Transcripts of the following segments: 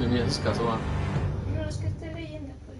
mientras caso va. No es que esté leyendo, pues.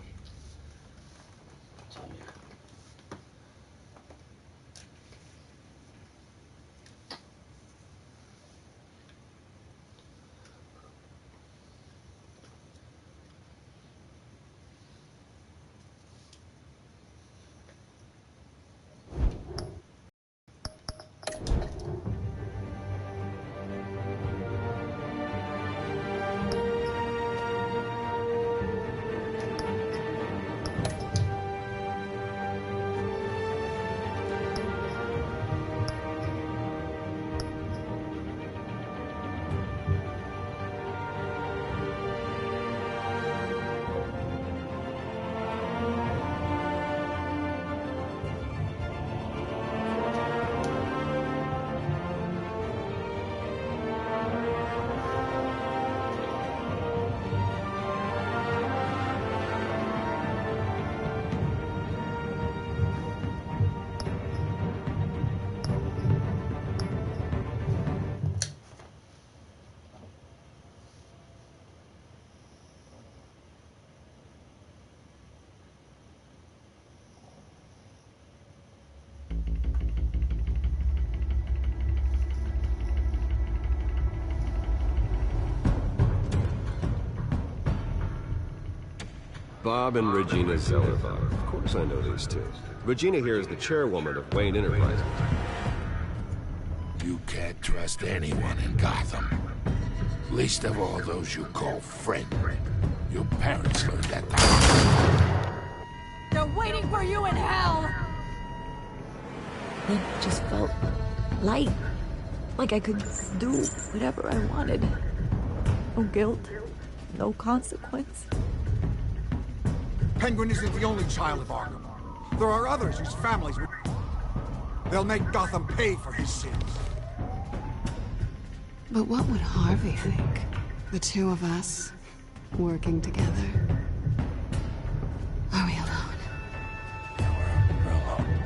Bob and Regina Zellerbach. Of course I know these two. Regina here is the chairwoman of Wayne Enterprises. You can't trust anyone in Gotham. Least of all those you call friend. Your parents learned that the hard way. They're waiting for you in hell! It just felt light. Like I could do whatever I wanted. No guilt, no consequence. Penguin isn't the only child of Arkham. There are others whose families would... They'll make Gotham pay for his sins. But what would Harvey think? The two of us, working together. Are we alone? Yeah, we're alone.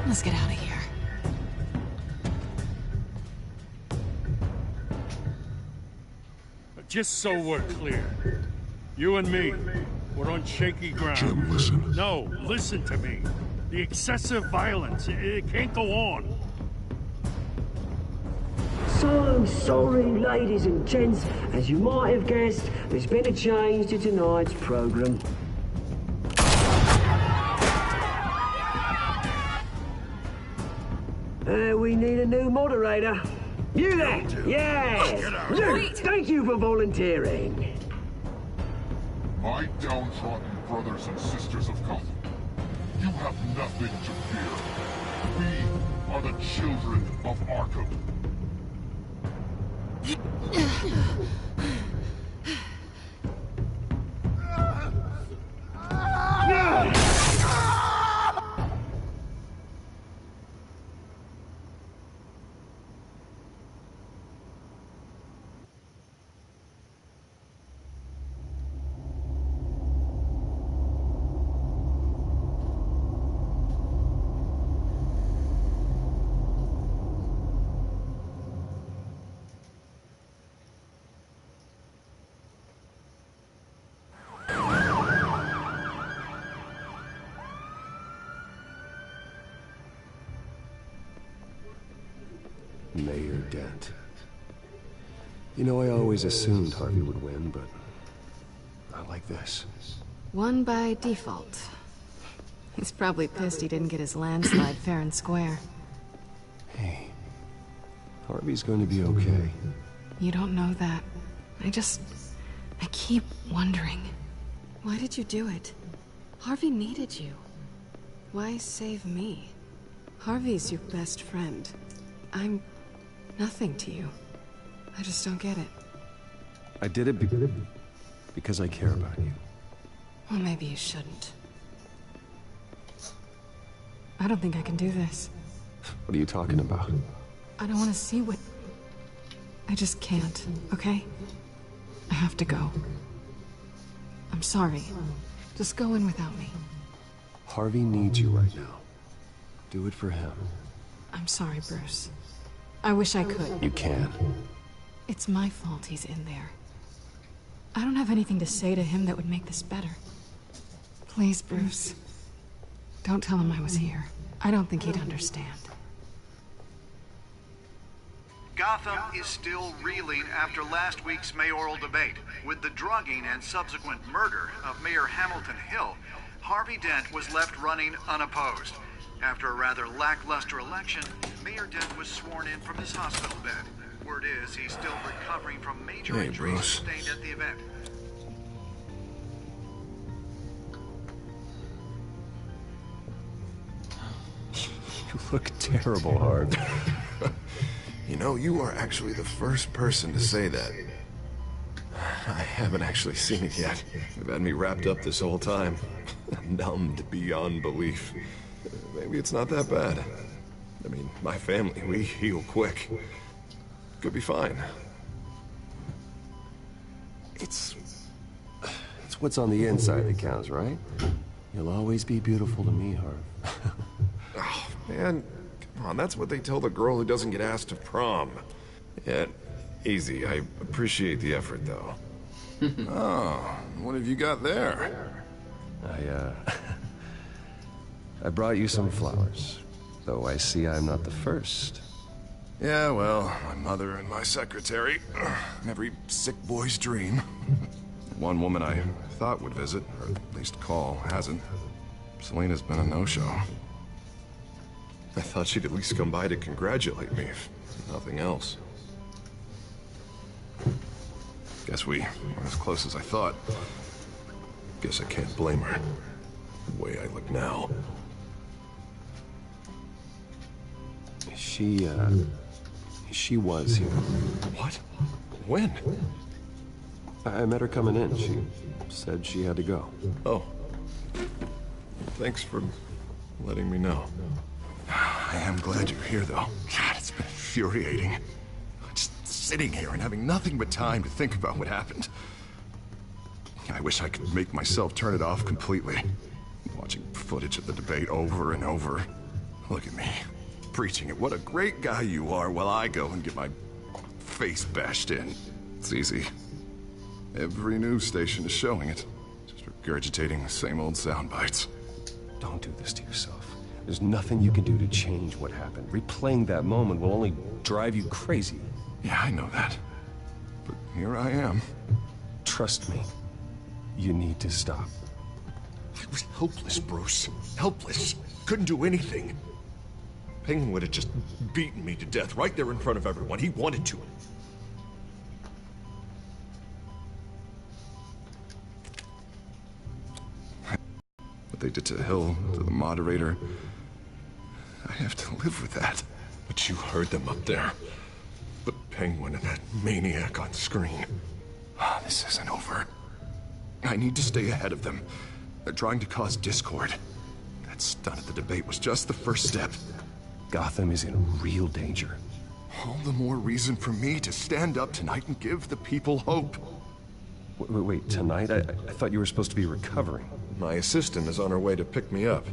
Let's get out of here. Just so we're clear. You and me, we're on shaky ground. Jim, listen. No, listen to me. The excessive violence, it can't go on. So sorry, ladies and gents. As you might have guessed, there's been a change to tonight's program. We need a new moderator. You there? Yeah! Luke, thank you for volunteering. My downtrodden brothers and sisters of Gotham, you have nothing to fear. We are the children of Arkham. Mayor Dent. You know, I always assumed Harvey would win, but not like this. Won by default. He's probably pissed he didn't get his landslide fair and square. Hey, Harvey's going to be okay. You don't know that. I keep wondering. Why did you do it? Harvey needed you. Why save me? Harvey's your best friend. I'm nothing to you. I just don't get it. I did it because I care about you. Well, maybe you shouldn't. I don't think I can do this. What are you talking about? I don't want to see what... I just can't, okay? I have to go. I'm sorry. Just go in without me. Harvey needs you right now. Do it for him. I'm sorry, Bruce. I wish I could. You can. It's my fault he's in there. I don't have anything to say to him that would make this better. Please, Bruce. Don't tell him I was here. I don't think he'd understand. Gotham is still reeling after last week's mayoral debate. With the drugging and subsequent murder of Mayor Hamilton Hill, Harvey Dent was left running unopposed. After a rather lackluster election, Mayor Dent was sworn in from his hospital bed. Word is he's still recovering from major injuries sustained at the event. You look terrible, Harv. You know, you are actually the first person to say that. I haven't actually seen it yet. You've had me wrapped up this whole time. Numbed beyond belief. Maybe it's not that bad. I mean, my family, we heal quick. Could be fine. It's what's on the inside that counts, right? You'll always be beautiful to me, Harv. Oh, man. Come on, that's what they tell the girl who doesn't get asked to prom. Yeah, easy. I appreciate the effort, though. Oh, what have you got there? I brought you some flowers. Though I see I'm not the first. Yeah, well, my mother and my secretary. Every sick boy's dream. One woman I thought would visit, or at least call, hasn't. Selena's been a no-show. I thought she'd at least come by to congratulate me, if nothing else. Guess we were as close as I thought. Guess I can't blame her. The way I look now. She was here. What? When? I met her coming in. She said she had to go. Oh. Thanks for letting me know. I am glad you're here, though. God, it's been infuriating. Just sitting here and having nothing but time to think about what happened. I wish I could make myself turn it off completely. Watching footage of the debate over and over. Look at me. Preaching it. What a great guy you are while I go and get my face bashed in. It's easy. Every news station is showing it. Just regurgitating the same old sound bites. Don't do this to yourself. There's nothing you can do to change what happened. Replaying that moment will only drive you crazy. Yeah, I know that. But here I am. Trust me. You need to stop. I was helpless, Bruce. Helpless. Couldn't do anything. Penguin would have just beaten me to death right there in front of everyone. He wanted to. What they did to Hill, to the moderator, I have to live with that. But you heard them up there. But Penguin and that maniac on screen. This isn't over. I need to stay ahead of them. They're trying to cause discord. That stunt at the debate was just the first step. Gotham is in real danger. All the more reason for me to stand up tonight and give the people hope. Wait, tonight? I thought you were supposed to be recovering. My assistant is on her way to pick me up.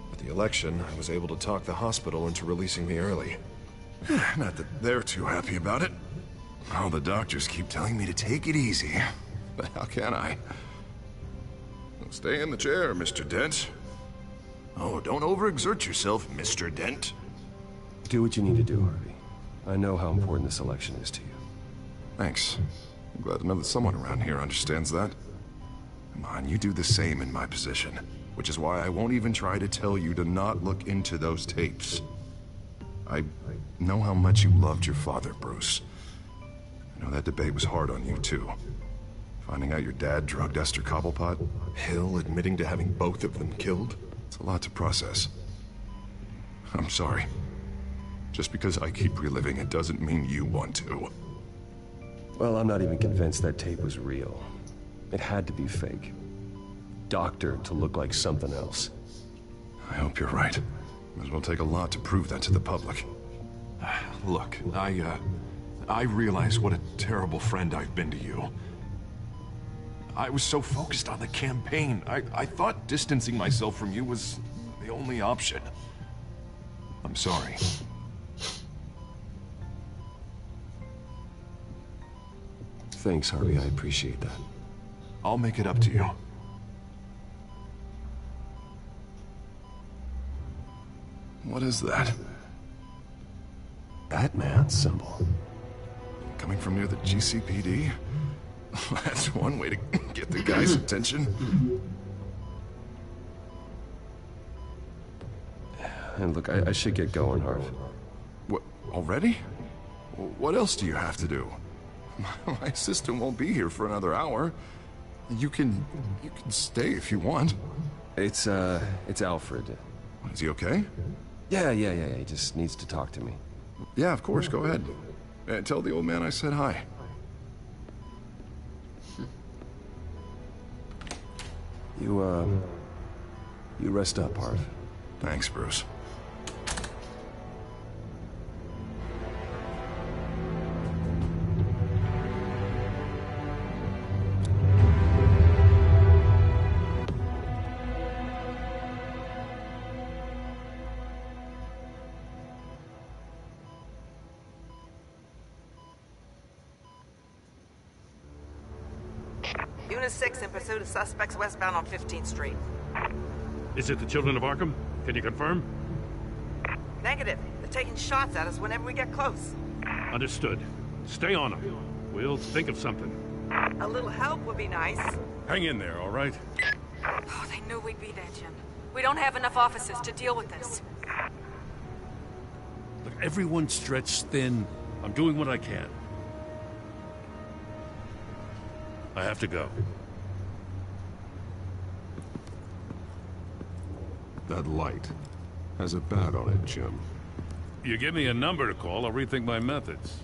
With the election, I was able to talk the hospital into releasing me early. Not that they're too happy about it. All the doctors keep telling me to take it easy. But how can I? Stay in the chair, Mr. Dent. Oh, don't overexert yourself, Mr. Dent. Do what you need to do, Harvey. I know how important this election is to you. Thanks. I'm glad to know that someone around here understands that. Come on, you do the same in my position. Which is why I won't even try to tell you to not look into those tapes. I know how much you loved your father, Bruce. I know that debate was hard on you, too. Finding out your dad drugged Esther Cobblepot, Hill admitting to having both of them killed. It's a lot to process. I'm sorry. Just because I keep reliving it doesn't mean you want to. Well, I'm not even convinced that tape was real. It had to be fake. Doctored to look like something else. I hope you're right. Might as well take a lot to prove that to the public. Look, I realize what a terrible friend I've been to you. I was so focused on the campaign. I thought distancing myself from you was the only option. I'm sorry. Thanks, Harvey. I appreciate that. I'll make it up to you. What is that? Batman symbol. Coming from near the GCPD? That's one way to get the guy's attention. And look, I should get going, Harv. What, already? What else do you have to do? My assistant won't be here for another hour. You can stay if you want. It's Alfred. Is he okay? Yeah, he just needs to talk to me. Yeah, of course, go ahead. Tell the old man I said hi. You rest up, Harv. Thanks, Bruce. Unit 6 in pursuit of suspects westbound on 15th Street. Is it the Children of Arkham? Can you confirm? Negative. They're taking shots at us whenever we get close. Understood. Stay on them. We'll think of something. A little help would be nice. Hang in there, all right? Oh, they knew we'd be there, Jim. We don't have enough officers to deal with this. Look, everyone's stretched thin. I'm doing what I can. I have to go. That light has a bat on it, Jim. You give me a number to call, I'll rethink my methods.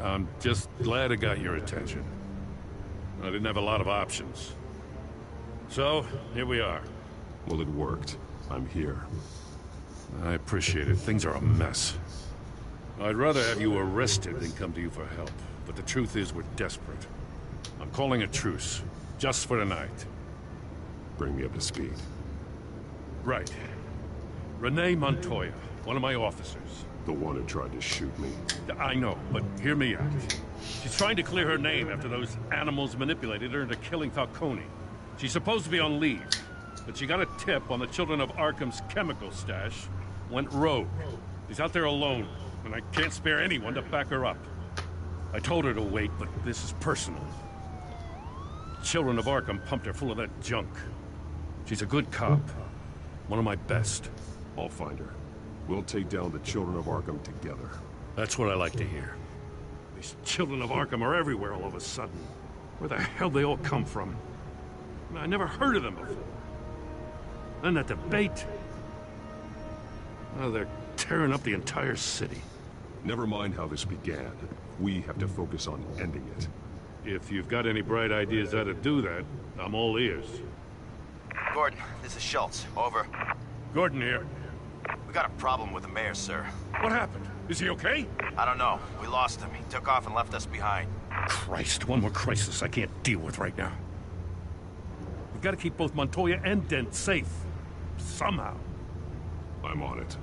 I'm just glad it got your attention. I didn't have a lot of options. So, here we are. Well, it worked. I'm here. I appreciate it. Things are a mess. I'd rather have you arrested than come to you for help. But the truth is, we're desperate. I'm calling a truce, just for tonight. Bring me up to speed. Right. Renee Montoya, one of my officers. The one who tried to shoot me. I know, but hear me out. She's trying to clear her name after those animals manipulated her into killing Falcone. She's supposed to be on leave, but she got a tip on the Children of Arkham's chemical stash, went rogue. She's out there alone, and I can't spare anyone to back her up. I told her to wait, but this is personal. Children of Arkham pumped her full of that junk. She's a good cop. One of my best. I'll find her. We'll take down the Children of Arkham together. That's what I like to hear. These Children of Arkham are everywhere all of a sudden. Where the hell they all come from? I never heard of them before. Then that debate. Oh, they're tearing up the entire city. Never mind how this began. We have to focus on ending it. If you've got any bright ideas how to do that, I'm all ears. Gordon, this is Schultz. Over. Gordon here. We got a problem with the mayor, sir. What happened? Is he okay? I don't know. We lost him. He took off and left us behind. Christ, one more crisis I can't deal with right now. We've got to keep both Montoya and Dent safe. Somehow. I'm on it.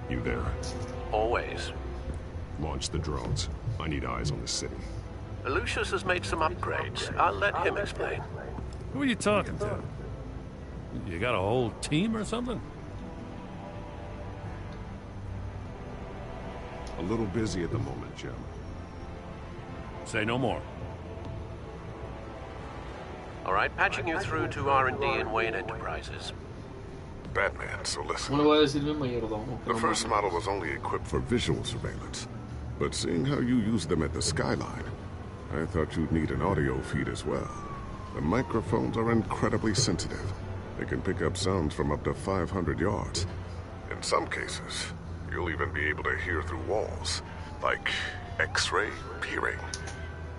You there? Always. Launch the drones. I need eyes on the city. Lucius has made some upgrades. I'll let him explain. Who are you talking to? You got a whole team or something? A little busy at the moment, Jim. Say no more. All right, patching you through to R&D and Wayne Enterprises. Batman, so listen. No le voy a decir bien mayordomo. The first model was only equipped for visual surveillance. But seeing how you use them at the skyline, I thought you'd need an audio feed as well. The microphones are incredibly sensitive. They can pick up sounds from up to 500 yards. In some cases, you'll even be able to hear through walls, like X-ray peering.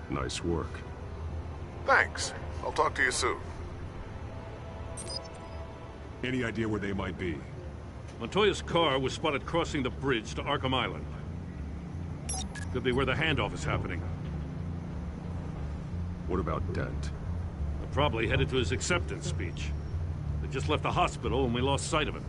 Nice work. Thanks. I'll talk to you soon. Any idea where they might be? Montoya's car was spotted crossing the bridge to Arkham Island. Could be where the handoff is happening. What about Dent? They're probably headed to his acceptance speech. They just left the hospital and we lost sight of him.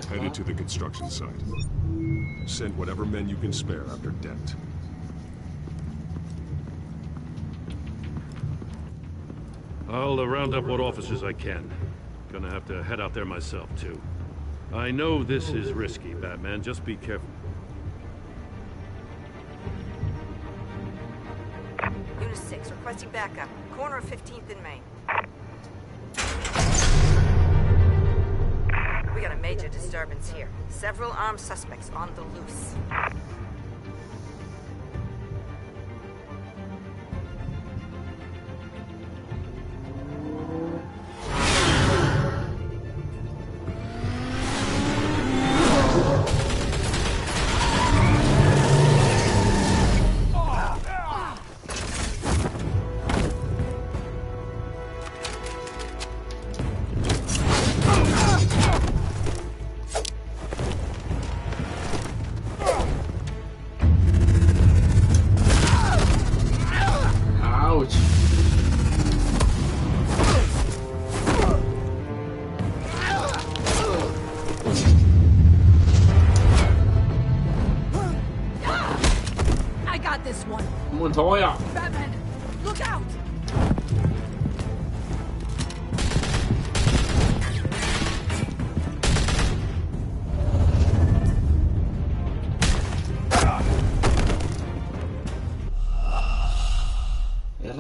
Headed to the construction site. Send whatever men you can spare after Dent. I'll round up what officers I can. Gonna have to head out there myself, too. I know this is risky, Batman. Just be careful. Unit 6, requesting backup. Corner of 15th and Main. We got a major disturbance here. Several armed suspects on the loose. Batman, look out!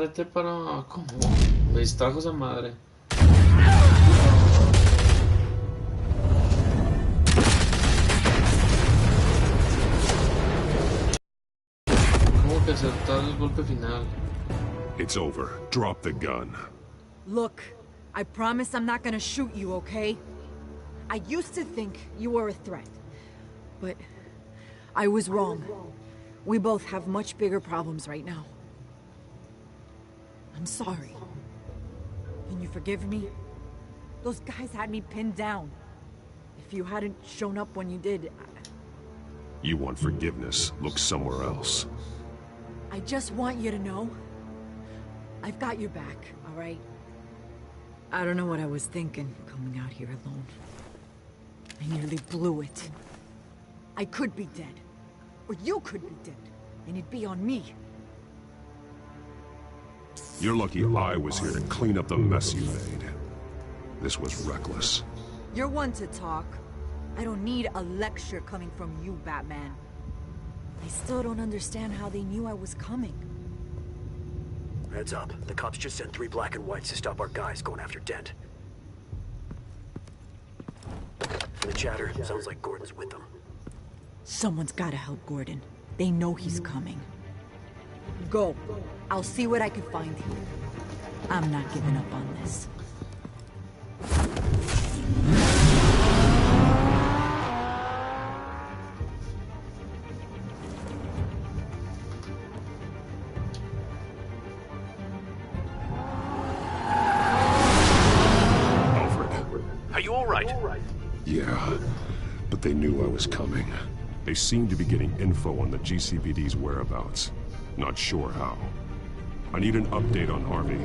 RT para... ¿Cómo? Me distrajo esa madre. ¿Cómo que acertar el golpe final? It's over. Drop the gun. Look, I promise I'm not gonna shoot you, okay? I used to think you were a threat, but I was wrong. We both have much bigger problems right now. I'm sorry. Can you forgive me? Those guys had me pinned down. If you hadn't shown up when you did... You want forgiveness? Look somewhere else. I just want you to know... I've got your back, all right? I don't know what I was thinking, coming out here alone. I nearly blew it. I could be dead. Or you could be dead. And it'd be on me. You're lucky I was here to clean up the mess you made. This was reckless. You're one to talk. I don't need a lecture coming from you, Batman. I still don't understand how they knew I was coming. Heads up. The cops just sent 3 black and whites to stop our guys going after Dent. And the chatter sounds like Gordon's with them. Someone's gotta help Gordon. They know he's coming. Go. I'll see what I can find here. I'm not giving up on this. Are you all right? Yeah, but they knew I was coming. They seemed to be getting info on the GCPD's whereabouts. Not sure how. I need an update on Harvey.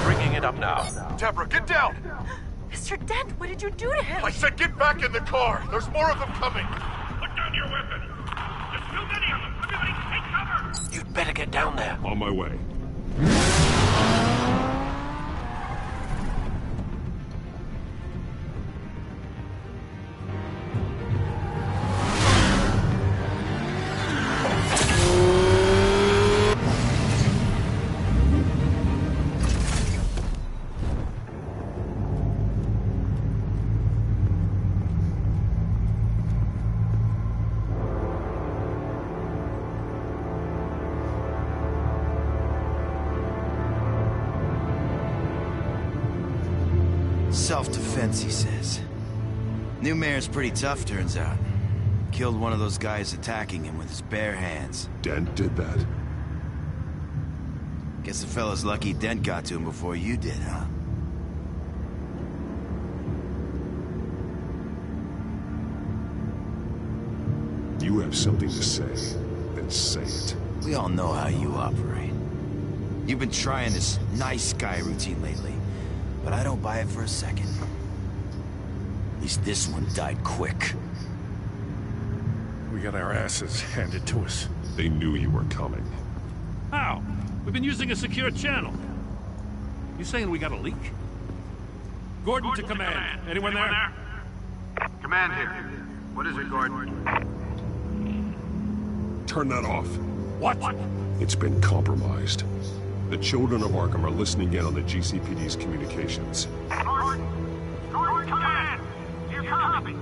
Bringing it up now. Deborah, get down! Mr. Dent, what did you do to him? I said get back in the car! There's more of them coming! Put down your weapon! There's too many of them! Everybody take cover! You'd better get down there. On my way. Self-defense, he says. New mayor's pretty tough, turns out. Killed one of those guys attacking him with his bare hands. Dent did that? Guess the fella's lucky Dent got to him before you did, huh? You have something to say, then say it. We all know how you operate. You've been trying this nice guy routine lately, but I don't buy it for a second. least this one died quick. We got our asses handed to us. They knew you were coming. How? We've been using a secure channel. You saying we got a leak? Gordon to command. Anyone there? Command here. What is it, Gordon? Turn that off. What? It's been compromised. The children of Arkham are listening in on the GCPD's communications. Gordon, command! You copy?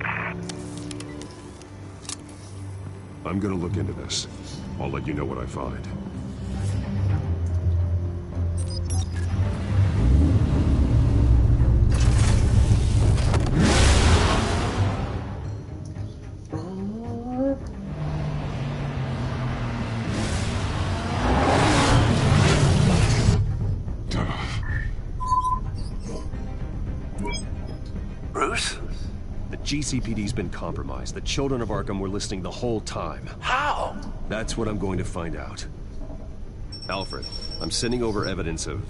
I'm gonna look into this. I'll let you know what I find. Bruce? The GCPD's been compromised. The children of Arkham were listening the whole time. How? That's what I'm going to find out. Alfred, I'm sending over evidence of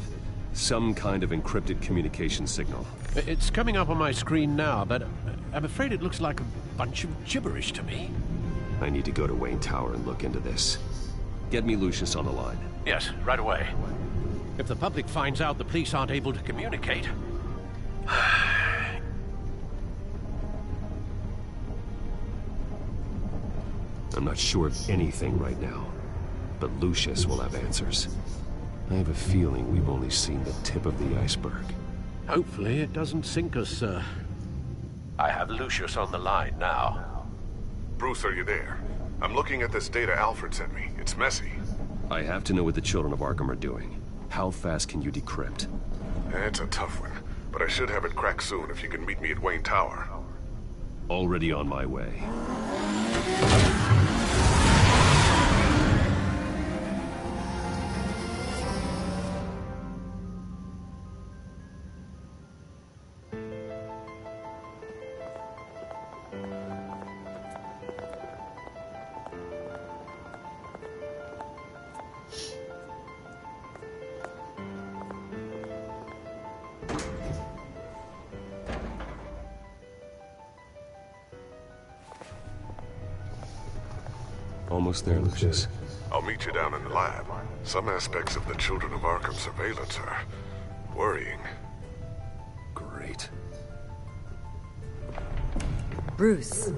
some kind of encrypted communication signal. It's coming up on my screen now, but I'm afraid it looks like a bunch of gibberish to me. I need to go to Wayne Tower and look into this. Get me Lucius on the line. Yes, right away. If the public finds out the police aren't able to communicate... I'm not sure of anything right now, but Lucius will have answers. I have a feeling we've only seen the tip of the iceberg. Hopefully it doesn't sink us, sir. I have Lucius on the line now. Bruce, are you there? I'm looking at this data Alfred sent me. It's messy. I have to know what the children of Arkham are doing. How fast can you decrypt? It's a tough one, but I should have it cracked soon if you can meet me at Wayne Tower. Already on my way. Almost there, Lucius. I'll meet you down in the lab. Some aspects of the Children of Arkham surveillance are worrying. Great. Bruce.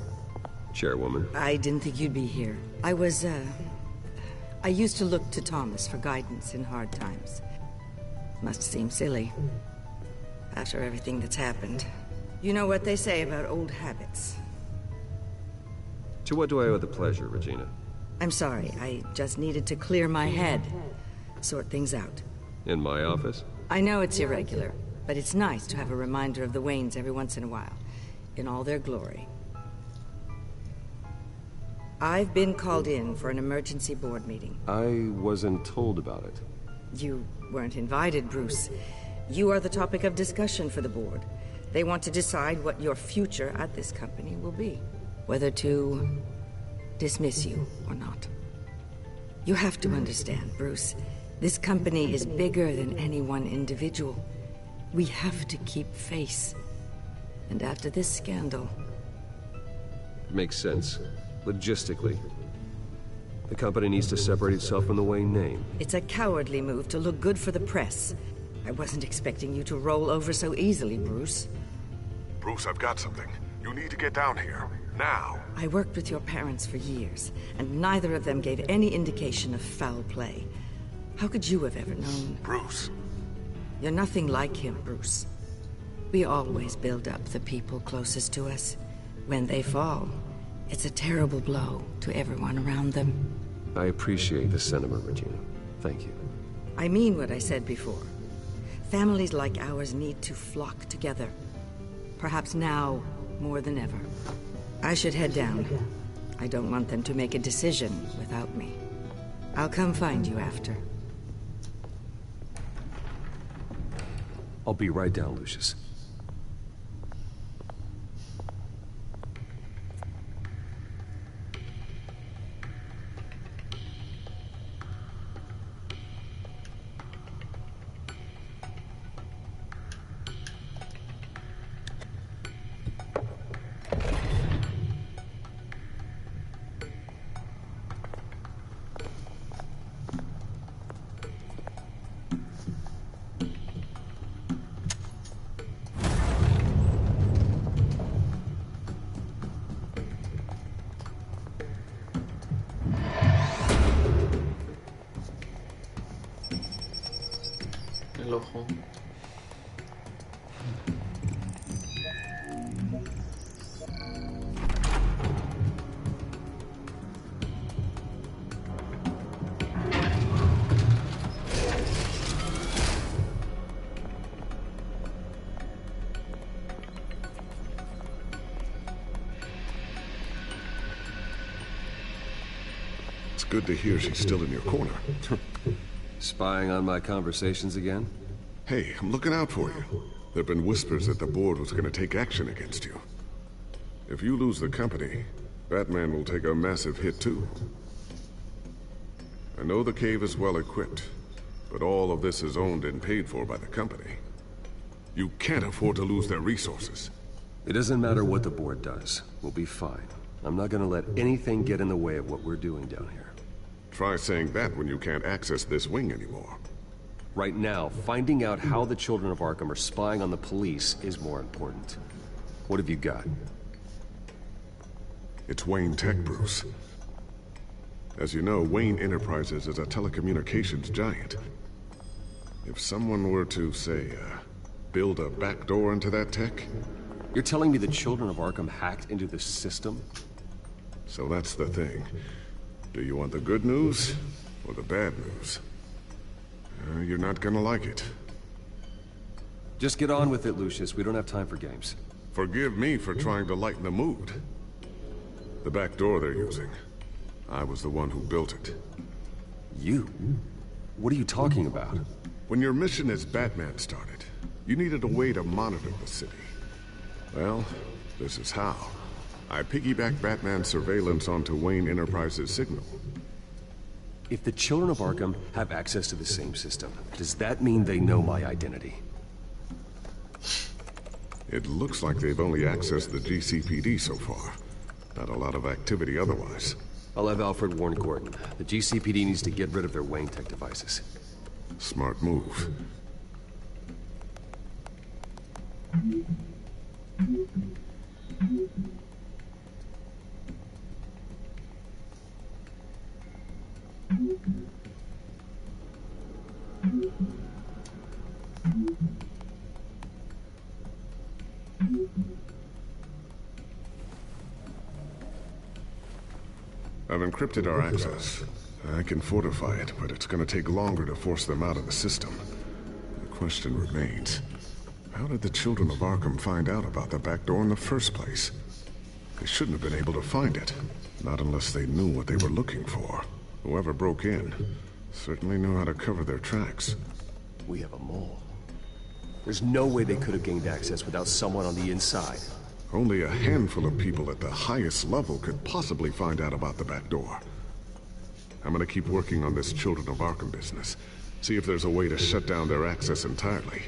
Chairwoman. I didn't think you'd be here. I used to look to Thomas for guidance in hard times. Must seem silly. After everything that's happened. You know what they say about old habits. To what do I owe the pleasure, Regina? I'm sorry, I just needed to clear my head. Sort things out. In my office? I know it's irregular, but it's nice to have a reminder of the Waynes every once in a while. In all their glory. I've been called in for an emergency board meeting. I wasn't told about it. You weren't invited, Bruce. You are the topic of discussion for the board. They want to decide what your future at this company will be. Whether to dismiss you or not. You have to understand, Bruce. This company is bigger than any one individual. We have to keep face. And after this scandal... Makes sense. Logistically. The company needs to separate itself from the Wayne name. It's a cowardly move to look good for the press. I wasn't expecting you to roll over so easily, Bruce. Bruce, I've got something. You need to get down here. Now. I worked with your parents for years, and neither of them gave any indication of foul play. How could you have ever known? Bruce. You're nothing like him, Bruce. We always build up the people closest to us. When they fall, it's a terrible blow to everyone around them. I appreciate the sentiment, Regina. Thank you. I mean what I said before. Families like ours need to flock together. Perhaps now more than ever. I should head down. I don't want them to make a decision without me. I'll come find you after. I'll be right down, Lucius. trabajo. It's good to hear she's still in your corner. Spying on my conversations again? Hey, I'm looking out for you. There have been whispers that the board was going to take action against you. If you lose the company, Batman will take a massive hit too. I know the cave is well equipped, but all of this is owned and paid for by the company. You can't afford to lose their resources. It doesn't matter what the board does. We'll be fine. I'm not gonna let anything get in the way of what we're doing down here. Try saying that when you can't access this wing anymore. Right now, finding out how the children of Arkham are spying on the police is more important. What have you got? It's Wayne Tech, Bruce. As you know, Wayne Enterprises is a telecommunications giant. If someone were to, say, build a backdoor into that tech... You're telling me the children of Arkham hacked into the system? So that's the thing. Do you want the good news or the bad news? You're not gonna like it. Just get on with it, Lucius. We don't have time for games. Forgive me for trying to lighten the mood. The back door they're using, I was the one who built it. You? What are you talking about? When your mission as Batman started, you needed a way to monitor the city. Well, this is how. I piggybacked Batman's surveillance onto Wayne Enterprises' signal. If the children of Arkham have access to the same system, does that mean they know my identity? It looks like they've only accessed the GCPD so far. Not a lot of activity otherwise. I'll have Alfred warn Gordon. The GCPD needs to get rid of their Wayne Tech devices. Smart move. I've encrypted our access. I can fortify it, but it's gonna take longer to force them out of the system. The question remains, how did the children of Arkham find out about the back door in the first place? They shouldn't have been able to find it. Not unless they knew what they were looking for. Whoever broke in certainly knew how to cover their tracks. We have a mole. There's no way they could have gained access without someone on the inside. Only a handful of people at the highest level could possibly find out about the back door. I'm gonna keep working on this Children of Arkham business. See if there's a way to shut down their access entirely.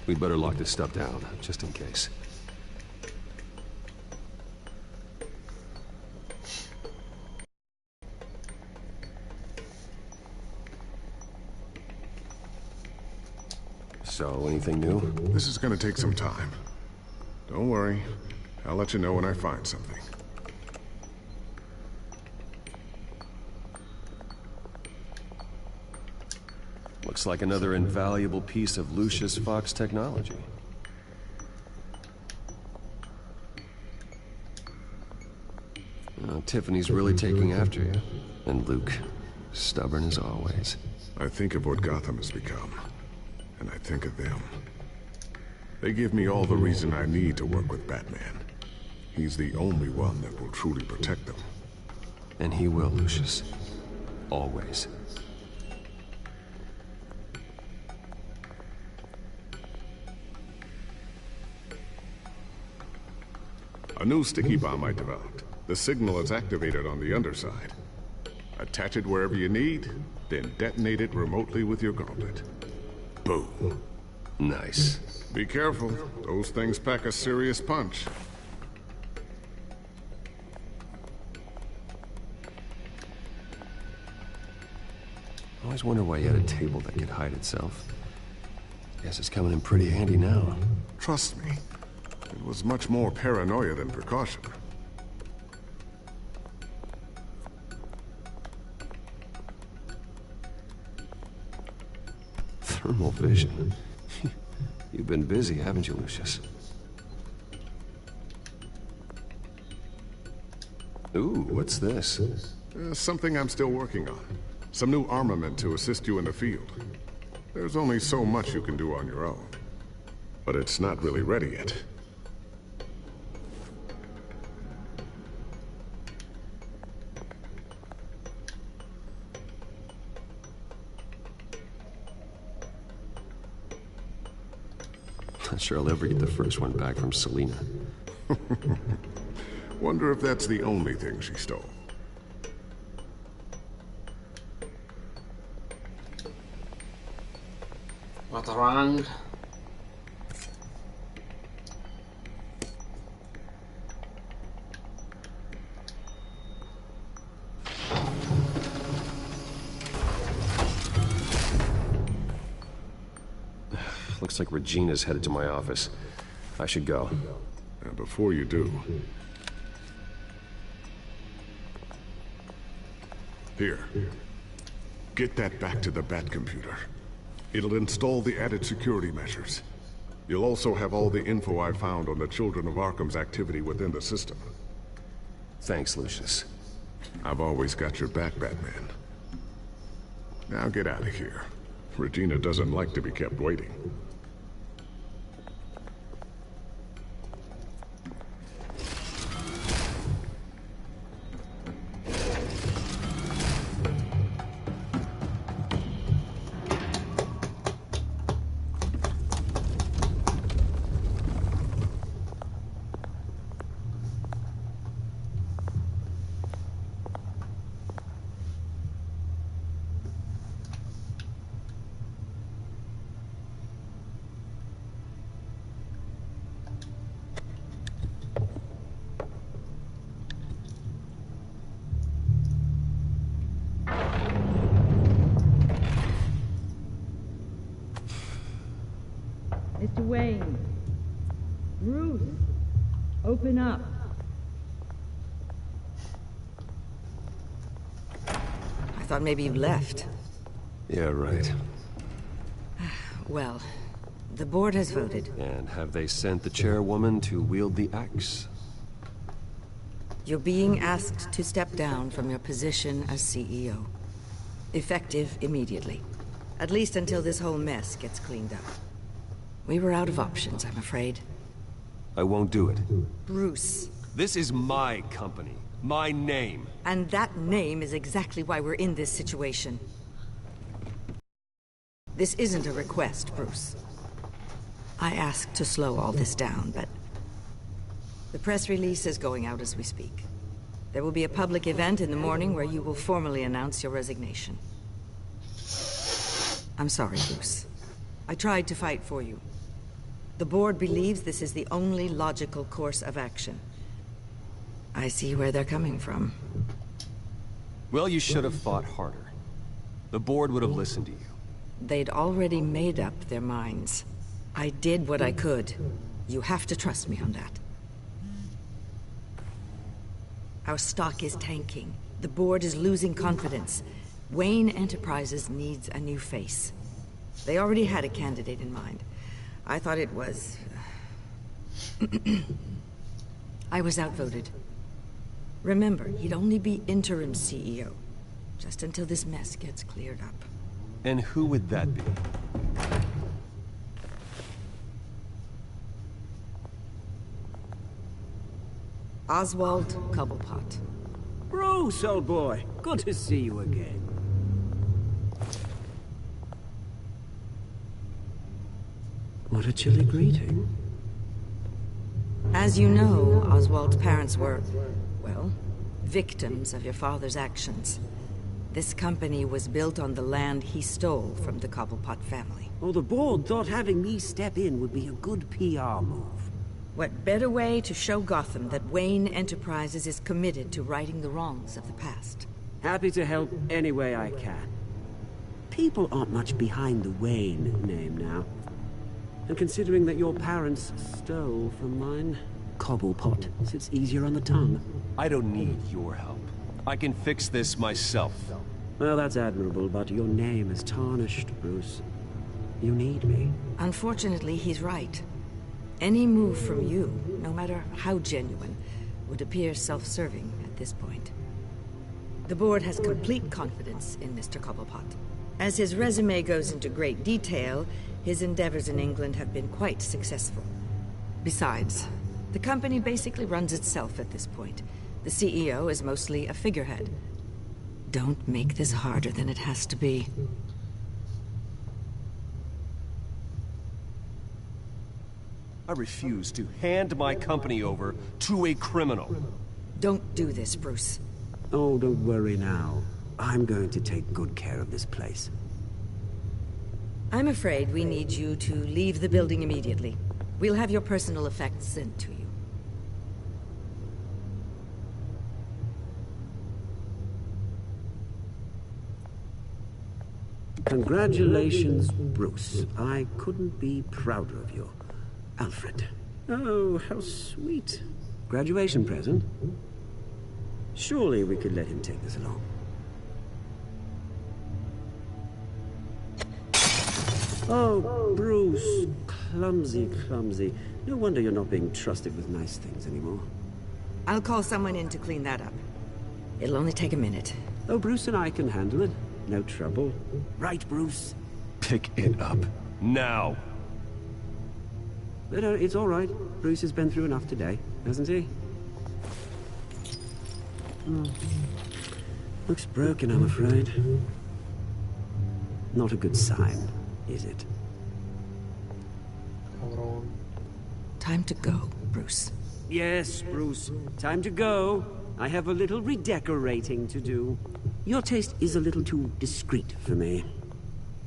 We'd better lock this stuff down, just in case. So, anything new? This is gonna take some time. Don't worry. I'll let you know when I find something. Looks like another invaluable piece of Lucius Fox technology. Tiffany's really taking after you. And Luke, stubborn as always. I think of what Gotham has become. And I think of them. They give me all the reason I need to work with Batman. He's the only one that will truly protect them. And he will, Lucius. Always. A new sticky bomb I developed. The signal is activated on the underside. Attach it wherever you need, then detonate it remotely with your gauntlet. Boom. Nice. Be careful. Those things pack a serious punch. I always wonder why you had a table that could hide itself. Guess it's coming in pretty handy now. Trust me. It was much more paranoia than precaution. Thermal vision. You've been busy, haven't you, Lucius? Ooh, what's this? Something I'm still working on. Some new armament to assist you in the field. There's only so much you can do on your own. But it's not really ready yet. Not sure I'll ever get the first one back from Selena. Wonder if that's the only thing she stole. What's wrong? Looks like Regina's headed to my office. I should go. And before you do... Here. Get that back to the Bat computer. It'll install the added security measures. You'll also have all the info I found on the Children of Arkham's activity within the system. Thanks, Lucius. I've always got your back, Batman. Now get out of here. Regina doesn't like to be kept waiting. Mr. Wayne. Bruce. Open up. I thought maybe you left. Yeah, right. Well, the board has voted. And have they sent the chairwoman to wield the axe? You're being asked to step down from your position as CEO. Effective immediately. At least until this whole mess gets cleaned up. We were out of options, I'm afraid. I won't do it. Bruce. This is my company. My name. And that name is exactly why we're in this situation. This isn't a request, Bruce. I asked to slow all this down, but... the press release is going out as we speak. There will be a public event in the morning where you will formally announce your resignation. I'm sorry, Bruce. I tried to fight for you. The board believes this is the only logical course of action. I see where they're coming from. Well, you should have fought harder. The board would have listened to you. They'd already made up their minds. I did what I could. You have to trust me on that. Our stock is tanking. The board is losing confidence. Wayne Enterprises needs a new face. They already had a candidate in mind. I thought it was... I was outvoted. Remember, he'd only be interim CEO, just until this mess gets cleared up. And who would that be? Oswald Cobblepot. Bruce, old boy. Good to see you again. What a chilly greeting. As you know, Oswald's parents were, well, victims of your father's actions. This company was built on the land he stole from the Cobblepot family. Oh, the board thought having me step in would be a good PR move. What better way to show Gotham that Wayne Enterprises is committed to righting the wrongs of the past? Happy to help any way I can. People aren't much behind the Wayne name now. And considering that your parents stole from mine, Cobblepot sits easier on the tongue. I don't need your help. I can fix this myself. Well, that's admirable, but your name is tarnished, Bruce. You need me. Unfortunately, he's right. Any move from you, no matter how genuine, would appear self-serving at this point. The board has complete confidence in Mr. Cobblepot. As his resume goes into great detail, his endeavors in England have been quite successful. Besides, the company basically runs itself at this point. The CEO is mostly a figurehead. Don't make this harder than it has to be. I refuse to hand my company over to a criminal. Don't do this, Bruce. Oh, don't worry now. I'm going to take good care of this place. I'm afraid we need you to leave the building immediately. We'll have your personal effects sent to you. Congratulations, Bruce. I couldn't be prouder of you. Alfred. Oh, how sweet. Graduation present? Surely we could let him take this along. Oh, Bruce. Clumsy, clumsy. No wonder you're not being trusted with nice things anymore. I'll call someone in to clean that up. It'll only take a minute. Oh, Bruce and I can handle it. No trouble. Right, Bruce? Pick it up. Now! But it's all right. Bruce has been through enough today, hasn't he? Looks broken, I'm afraid. Not a good sign, is it? Time to go, Bruce. Yes, Bruce. Time to go. I have a little redecorating to do. Your taste is a little too discreet for me.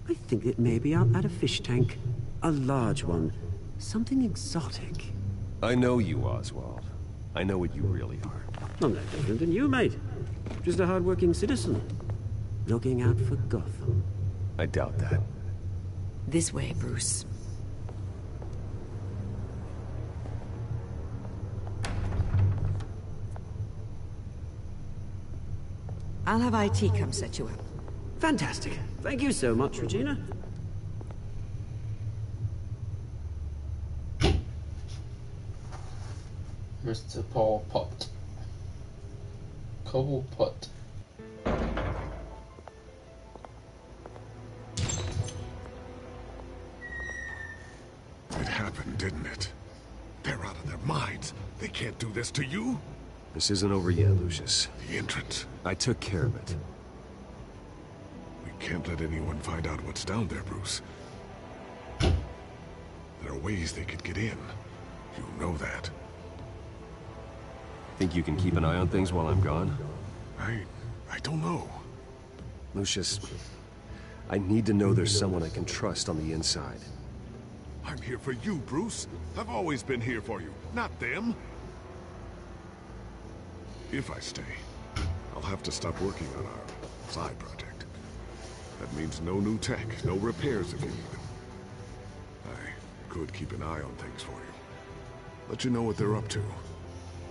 I think that maybe I'll add a fish tank. A large one. Something exotic. I know you, Oswald. I know what you really are. I'm no different than you, mate. Just a hard-working citizen. Looking out for Gotham. I doubt that. This way, Bruce. I'll have IT come set you up. Fantastic. Thank you so much, Regina. Mr. Paul Pot. Cobblepot. It happened, didn't it? They're out of their minds. They can't do this to you. This isn't over yet, Lucius. The entrance. I took care of it. We can't let anyone find out what's down there, Bruce. There are ways they could get in. You know that. Think you can keep an eye on things while I'm gone? I don't know. Lucius, I need to know there's someone I can trust on the inside. I'm here for you, Bruce. I've always been here for you, not them. If I stay, I'll have to stop working on our side project. That means no new tech, no repairs if you need them. I could keep an eye on things for you. Let you know what they're up to.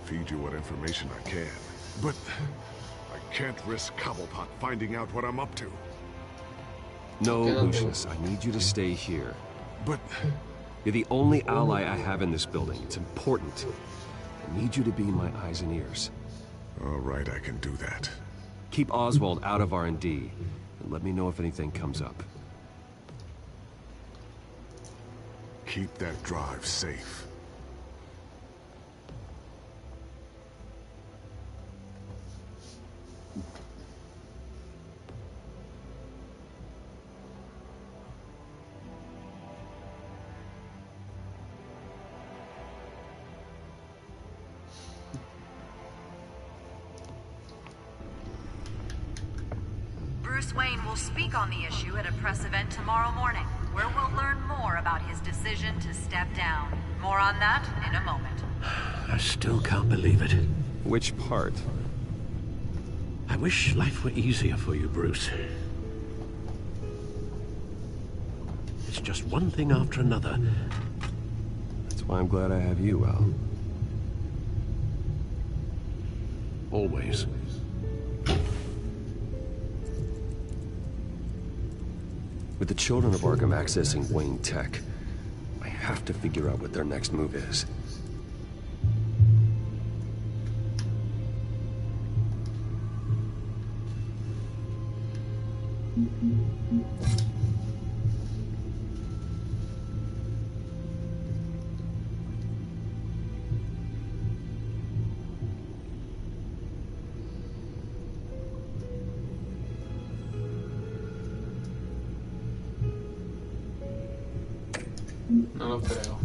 Feed you what information I can. But I can't risk Cobblepot finding out what I'm up to. No, Lucius, I need you to stay here. But you're the only ally I have in this building. It's important. I need you to be my eyes and ears. All right, I can do that. Keep Oswald out of R&D, and let me know if anything comes up. Keep that drive safe. Bruce Wayne will speak on the issue at a press event tomorrow morning, where we'll learn more about his decision to step down. More on that in a moment. I still can't believe it. Which part? I wish life were easier for you, Bruce. It's just one thing after another. That's why I'm glad I have you, Al. Always. With the children of Arkham accessing Wayne Tech, I have to figure out what their next move is. No lo creo.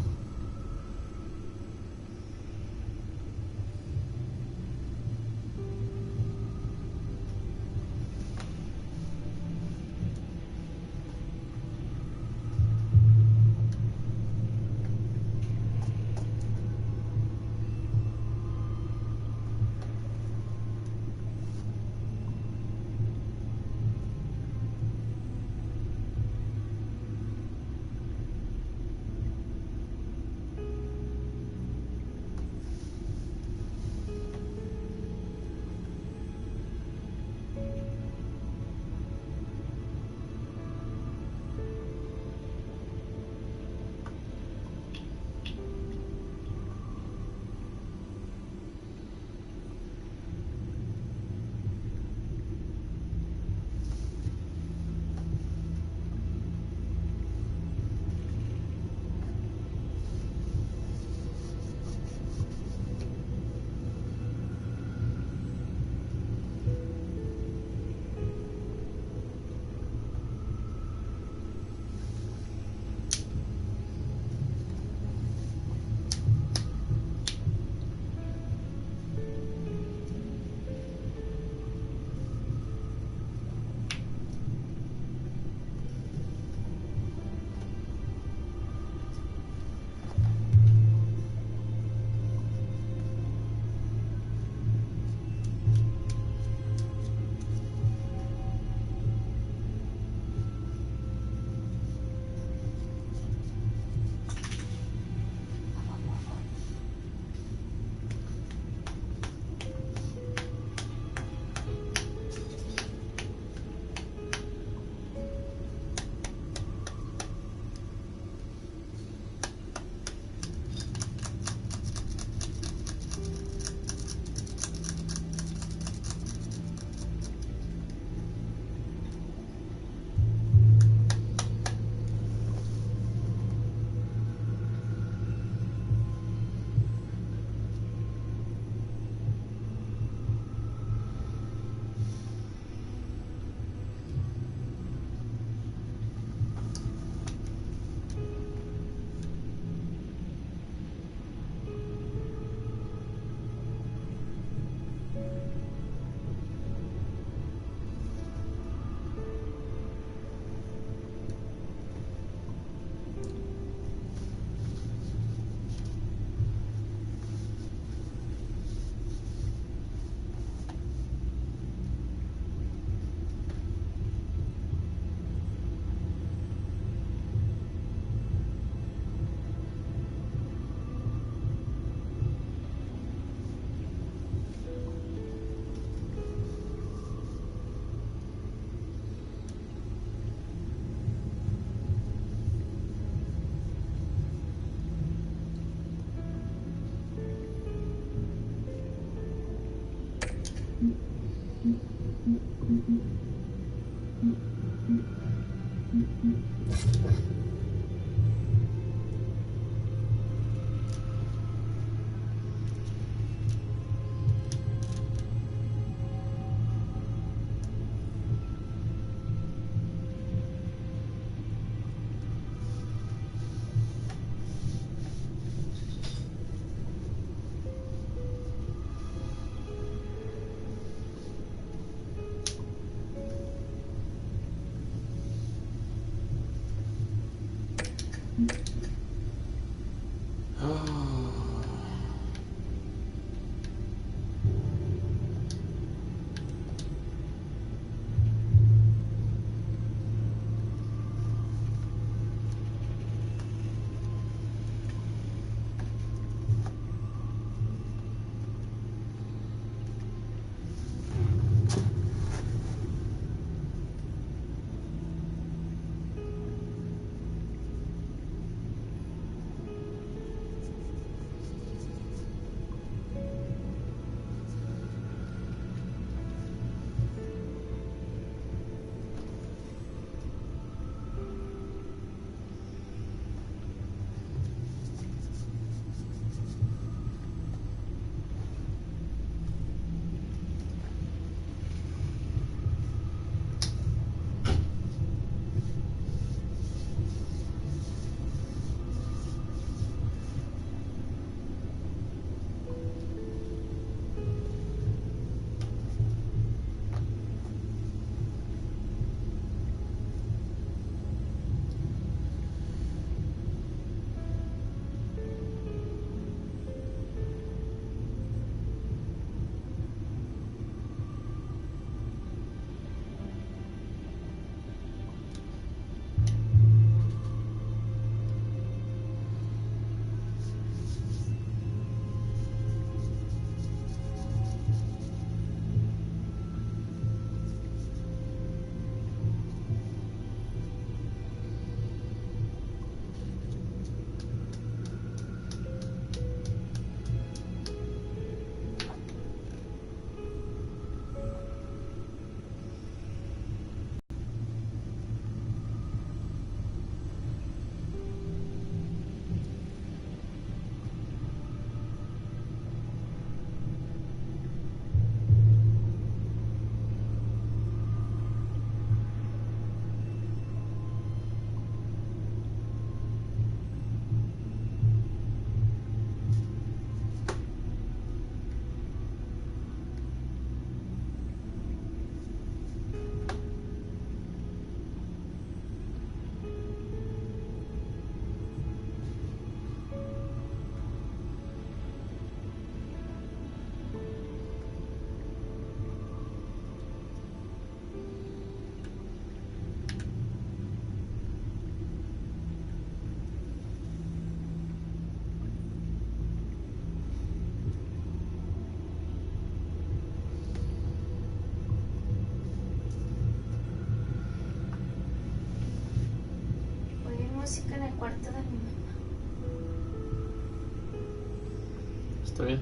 Está bien.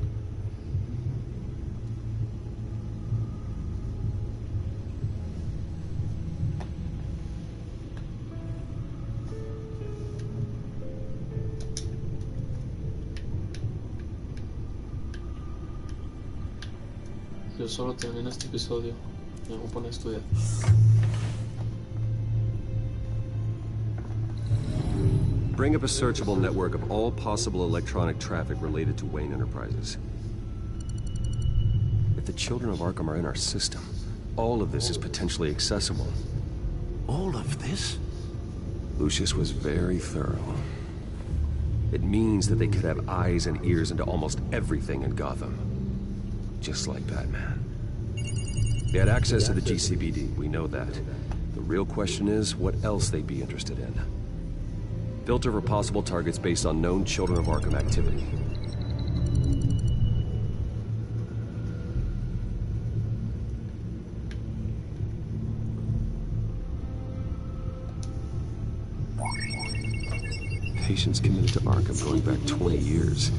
Yo solo termino este episodio. Me voy a poner a estudiar. Bring up a searchable network of all possible electronic traffic related to Wayne Enterprises. If the children of Arkham are in our system, all of this is potentially accessible. All of this? Lucius was very thorough. It means that they could have eyes and ears into almost everything in Gotham. Just like Batman. They had access to the GCPD, we know that. The real question is, what else they'd be interested in. Filter for possible targets based on known Children of Arkham activity. Patients committed to Arkham going back 20 years.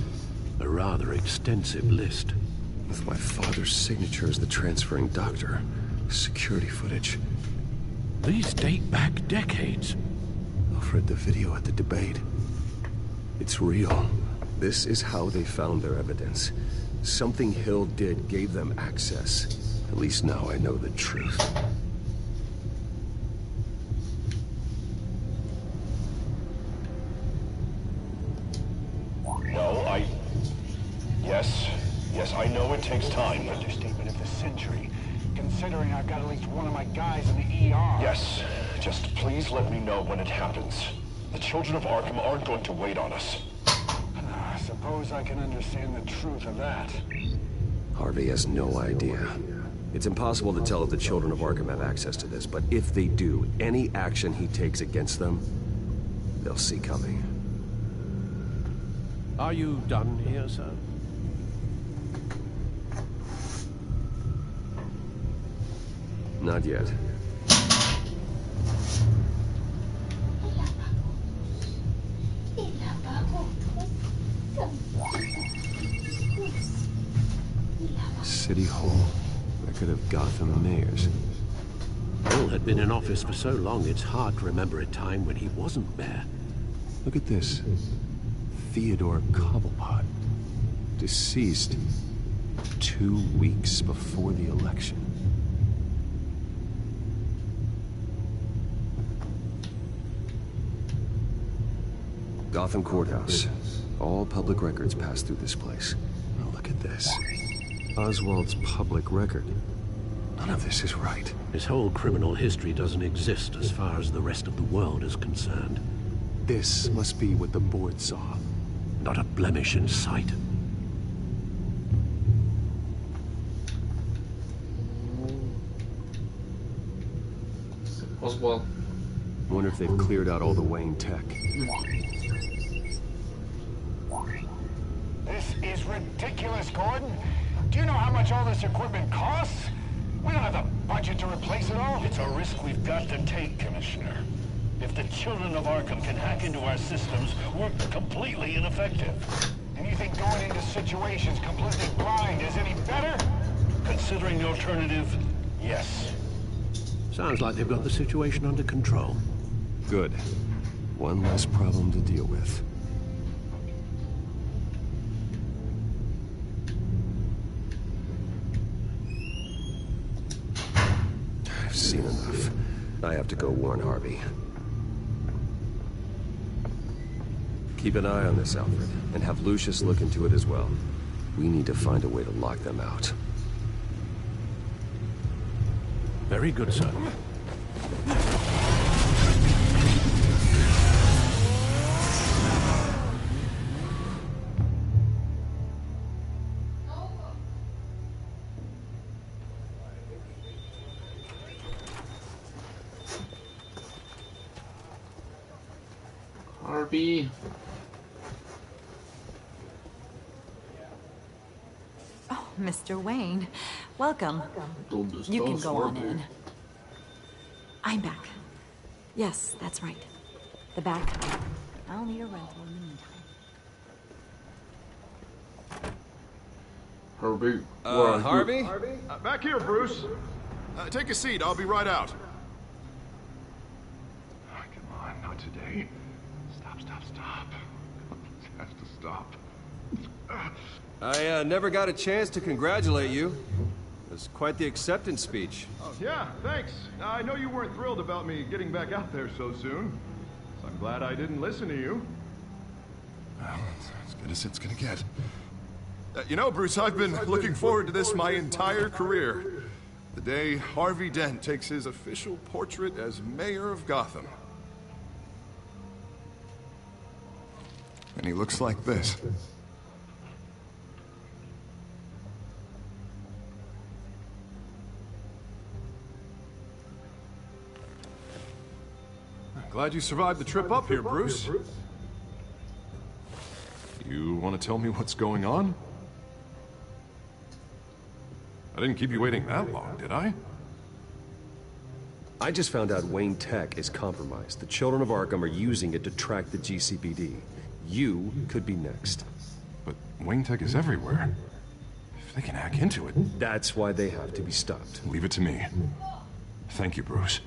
A rather extensive list. With my father's signature as the transferring doctor. Security footage. These date back decades. I've read the video at the debate. It's real. This is how they found their evidence. Something Hill did gave them access. At least now I know the truth. No, Yes, I know it takes time. Understatement of the century. Considering I've got at least one of my guys in the ER. Yes, just please let me know when it happens. The children of Arkham aren't going to wait on us. I suppose I can understand the truth of that. Harvey has no idea. It's impossible to tell if the children of Arkham have access to this, but if they do, any action he takes against them, they'll see coming. Are you done here, sir? Not yet. City Hall. Record of Gotham mayors. Hill had been in office for so long, it's hard to remember a time when he wasn't there. Look at this. Theodore Cobblepot. Deceased 2 weeks before the election. Gotham Courthouse. All public records pass through this place. Now look at this. Oswald's public record. None of this is right. His whole criminal history doesn't exist as far as the rest of the world is concerned. This must be what the board saw. Not a blemish in sight. Oswald. Wonder if they've cleared out all the Wayne tech. This is ridiculous, Gordon. Do you know how much all this equipment costs? We don't have the budget to replace it all. It's a risk we've got to take, Commissioner. If the children of Arkham can hack into our systems, we're completely ineffective. And you think going into situations completely blind is any better? Considering the alternative, yes. Sounds like they've got the situation under control. Good. One less problem to deal with. I've seen enough. I have to go warn Harvey. Keep an eye on this, Alfred, and have Lucius look into it as well. We need to find a way to lock them out. Very good, sir. Harvey. Oh, Mr. Wayne. Welcome. You can go on in. I'm back. Yes, that's right. The back. I'll need a rental in the meantime. Harvey, Harvey? Back here, Bruce. Take a seat. I'll be right out. Oh, come on, not today. Stop. It has to stop. I never got a chance to congratulate you. It was quite the acceptance speech. Oh, yeah, thanks. I know you weren't thrilled about me getting back out there so soon. So I'm glad I didn't listen to you. Well, it's as good as it's gonna get. You know, Bruce, I've been looking forward to this my entire career. The day Harvey Dent takes his official portrait as mayor of Gotham. And he looks like this. Glad you survived the trip up here, Bruce. You want to tell me what's going on? I didn't keep you waiting that long, did I? I just found out Wayne Tech is compromised. The children of Arkham are using it to track the GCPD. You could be next. But Wayne Tech is everywhere. If they can hack into it... That's why they have to be stopped. Leave it to me. Thank you, Bruce.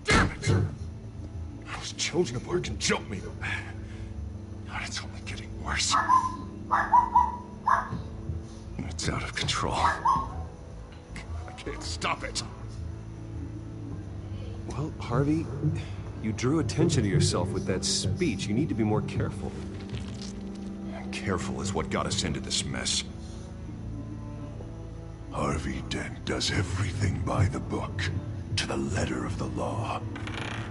Damn it! Those children of Arkham jumped me. God, it's only getting worse. It's out of control. I can't stop it. Well, Harvey, you drew attention to yourself with that speech. You need to be more careful. Careful is what got us into this mess. Harvey Dent does everything by the book, to the letter of the law.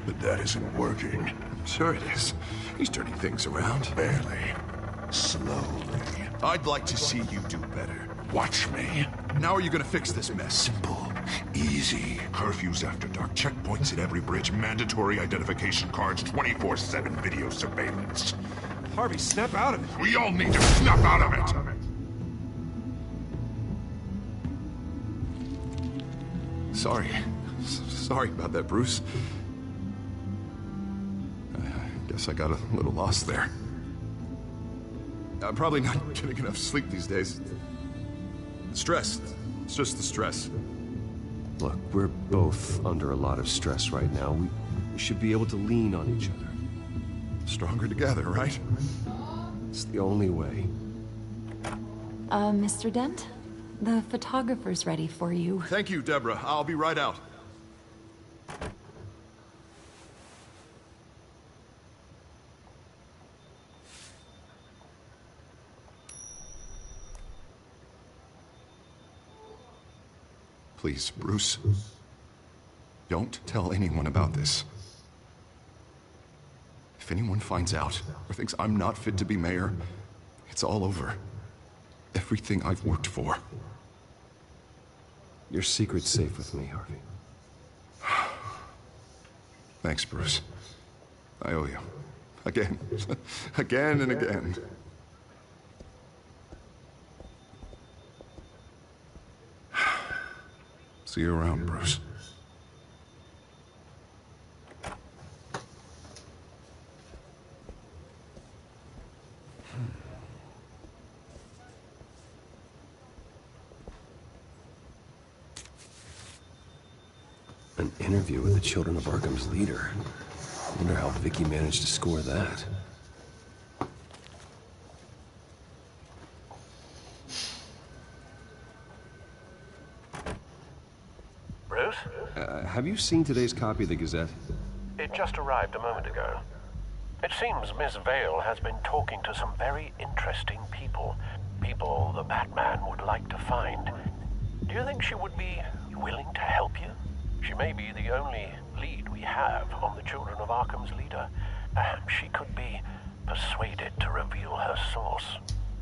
But that isn't working. Sure it is. He's turning things around. Barely. Slowly. I'd like to see you do better. Watch me. Now are you gonna fix this mess? Simple. Easy. Curfews after dark. Checkpoints at every bridge. Mandatory identification cards. 24/7 video surveillance. Harvey, snap out of it. We all need to snap out of it. Sorry. Sorry about that, Bruce. I guess I got a little lost there. I'm probably not getting enough sleep these days. Stress. It's just the stress. Look, we're both under a lot of stress right now. We should be able to lean on each other. Stronger together, right? It's the only way. Mr. Dent? The photographer's ready for you. Thank you, Deborah. I'll be right out. Please, Bruce. Don't tell anyone about this. If anyone finds out or thinks I'm not fit to be mayor, it's all over. Everything I've worked for. Your secret's safe with me, Harvey. Thanks, Bruce. I owe you. Again. Again and again. See you around, Bruce. An interview with the Children of Arkham's leader. Wonder how Vicky managed to score that. Bruce? Have you seen today's copy of the Gazette? It just arrived a moment ago. It seems Miss Vale has been talking to some very interesting people. People the Batman would like to find. Do you think she would be willing to help you? She may be the only lead we have on the Children of Arkham's leader. Perhaps she could be persuaded to reveal her source.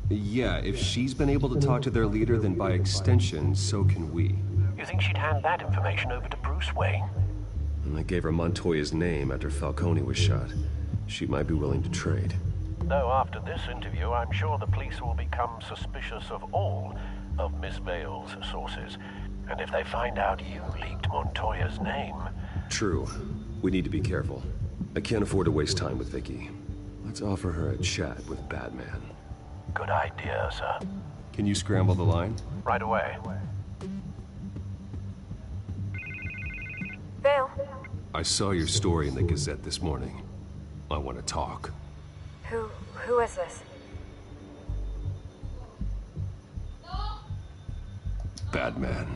Yeah, if she's been able to talk to their leader, then by extension, so can we. You think she'd hand that information over to Bruce Wayne? I gave her Montoya's name after Falcone was shot. She might be willing to trade. Though after this interview, I'm sure the police will become suspicious of all of Miss Vale's sources. And if they find out you leaked Montoya's name... True. We need to be careful. I can't afford to waste time with Vicky. Let's offer her a chat with Batman. Good idea, sir. Can you scramble the line? Right away. Vale? I saw your story in the Gazette this morning. I want to talk. Who is this? Batman.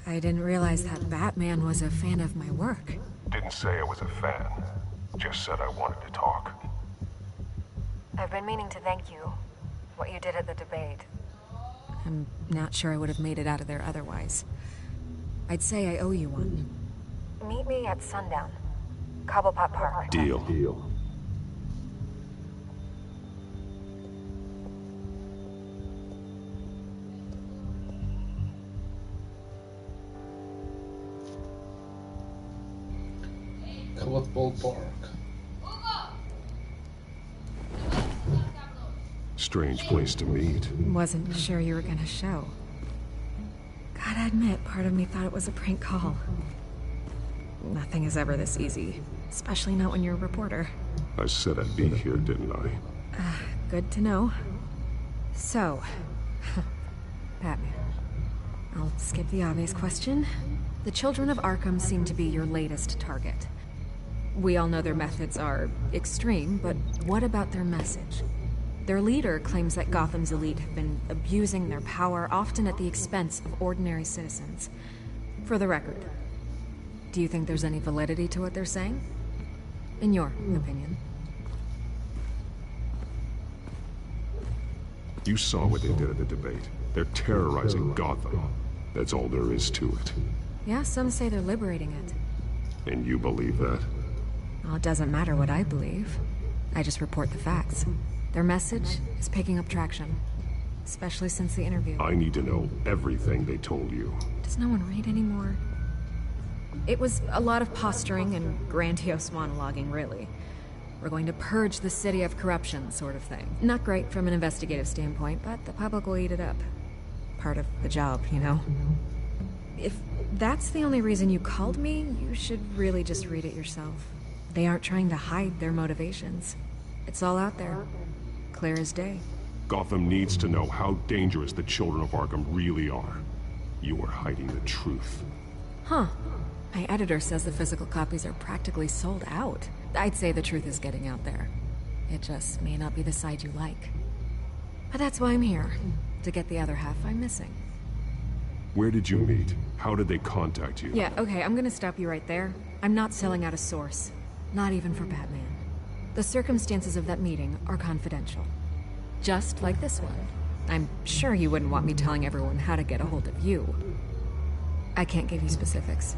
I didn't realize that Batman was a fan of my work. Didn't say I was a fan. Just said I wanted to talk. I've been meaning to thank you. What you did at the debate. I'm not sure I would have made it out of there otherwise. I'd say I owe you one. Meet me at sundown. Cobblepot Park. Deal. Cobblepot Park. Strange place to meet. Wasn't sure you were gonna show. Gotta admit, part of me thought it was a prank call. Nothing is ever this easy, especially not when you're a reporter. I said I'd be here, didn't I? Good to know. So, Batman. I'll skip the obvious question. The children of Arkham seem to be your latest target. We all know their methods are extreme, but what about their message? Their leader claims that Gotham's elite have been abusing their power, often at the expense of ordinary citizens. For the record, do you think there's any validity to what they're saying? In your opinion. You saw what they did at the debate. They're terrorizing Gotham. That's all there is to it. Yeah, some say they're liberating it. And you believe that? Well, it doesn't matter what I believe. I just report the facts. Their message is picking up traction, especially since the interview. I need to know everything they told you. Does no one read anymore? It was a lot of posturing and grandiose monologuing, really. We're going to purge the city of corruption, sort of thing. Not great from an investigative standpoint, but the public will eat it up. Part of the job, you know? If that's the only reason you called me, you should really just read it yourself. They aren't trying to hide their motivations. It's all out there. Clear as day. Gotham needs to know how dangerous the children of Arkham really are. You are hiding the truth. Huh. My editor says the physical copies are practically sold out. I'd say the truth is getting out there. It just may not be the side you like. But that's why I'm here. To get the other half I'm missing. Where did you meet? How did they contact you? Yeah, okay, I'm gonna stop you right there. I'm not selling out a source. Not even for Batman. The circumstances of that meeting are confidential. Just like this one. I'm sure you wouldn't want me telling everyone how to get a hold of you. I can't give you specifics.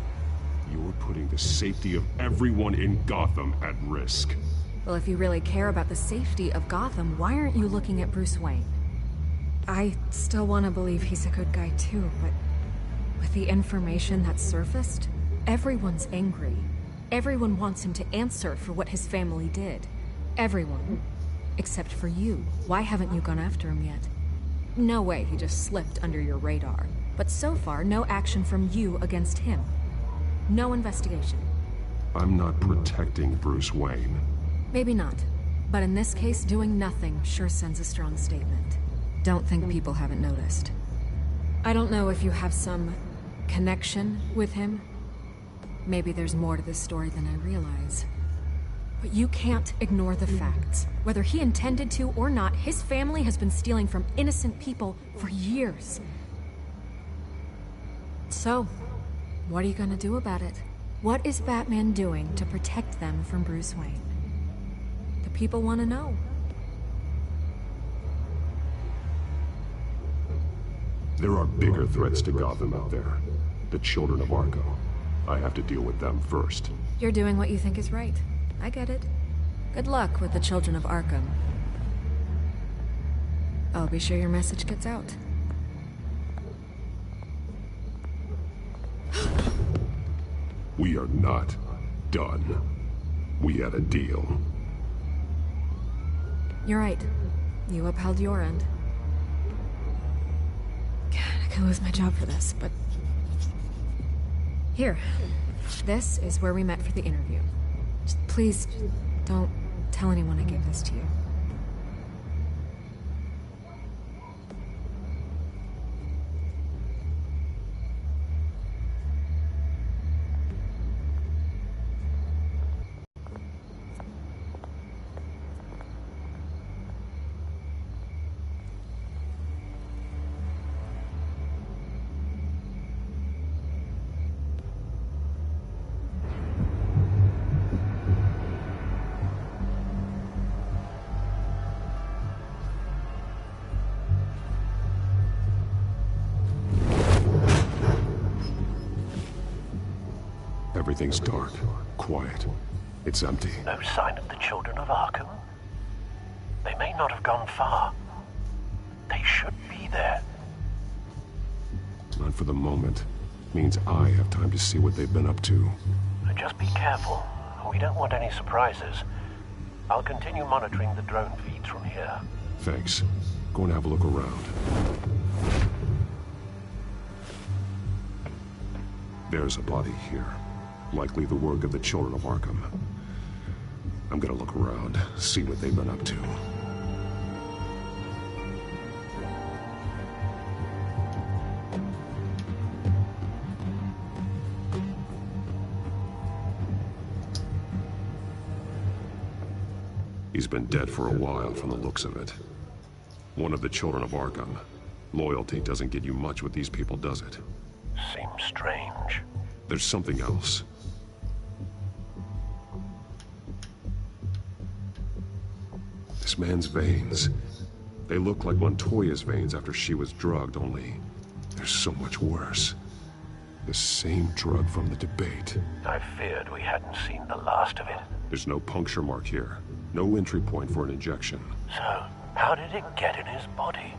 You're putting the safety of everyone in Gotham at risk. Well, if you really care about the safety of Gotham, why aren't you looking at Bruce Wayne? I still want to believe he's a good guy too, but with the information that's surfaced, everyone's angry. Everyone wants him to answer for what his family did. Everyone. Except for you. Why haven't you gone after him yet? No way he just slipped under your radar. But so far, no action from you against him. No investigation. I'm not protecting Bruce Wayne. Maybe not. But in this case, doing nothing sure sends a strong statement. Don't think people haven't noticed. I don't know if you have some connection with him. Maybe there's more to this story than I realize. But you can't ignore the facts. Whether he intended to or not, his family has been stealing from innocent people for years. So, what are you gonna do about it? What is Batman doing to protect them from Bruce Wayne? The people want to know. There are bigger threats to Gotham out there. The children of Arkham. I have to deal with them first. You're doing what you think is right. I get it. Good luck with the children of Arkham. I'll be sure your message gets out. We are not done. We had a deal. You're right. You upheld your end. God, I could lose my job for this, but... Here. This is where we met for the interview. Just please, don't tell anyone I gave this to you. Everything's dark, quiet. It's empty. No sign of the children of Arkham? They may not have gone far. They should be there. Not for the moment. Means I have time to see what they've been up to. Just be careful. We don't want any surprises. I'll continue monitoring the drone feeds from here. Thanks. Go and have a look around. There's a body here. Likely the work of the children of Arkham. I'm gonna look around, see what they've been up to. He's been dead for a while from the looks of it. One of the children of Arkham. Loyalty doesn't get you much with these people, does it? Seems strange. There's something else. This man's veins. They look like Montoya's veins after she was drugged, only they're so much worse. The same drug from the debate. I feared we hadn't seen the last of it. There's no puncture mark here. No entry point for an injection. So, how did it get in his body?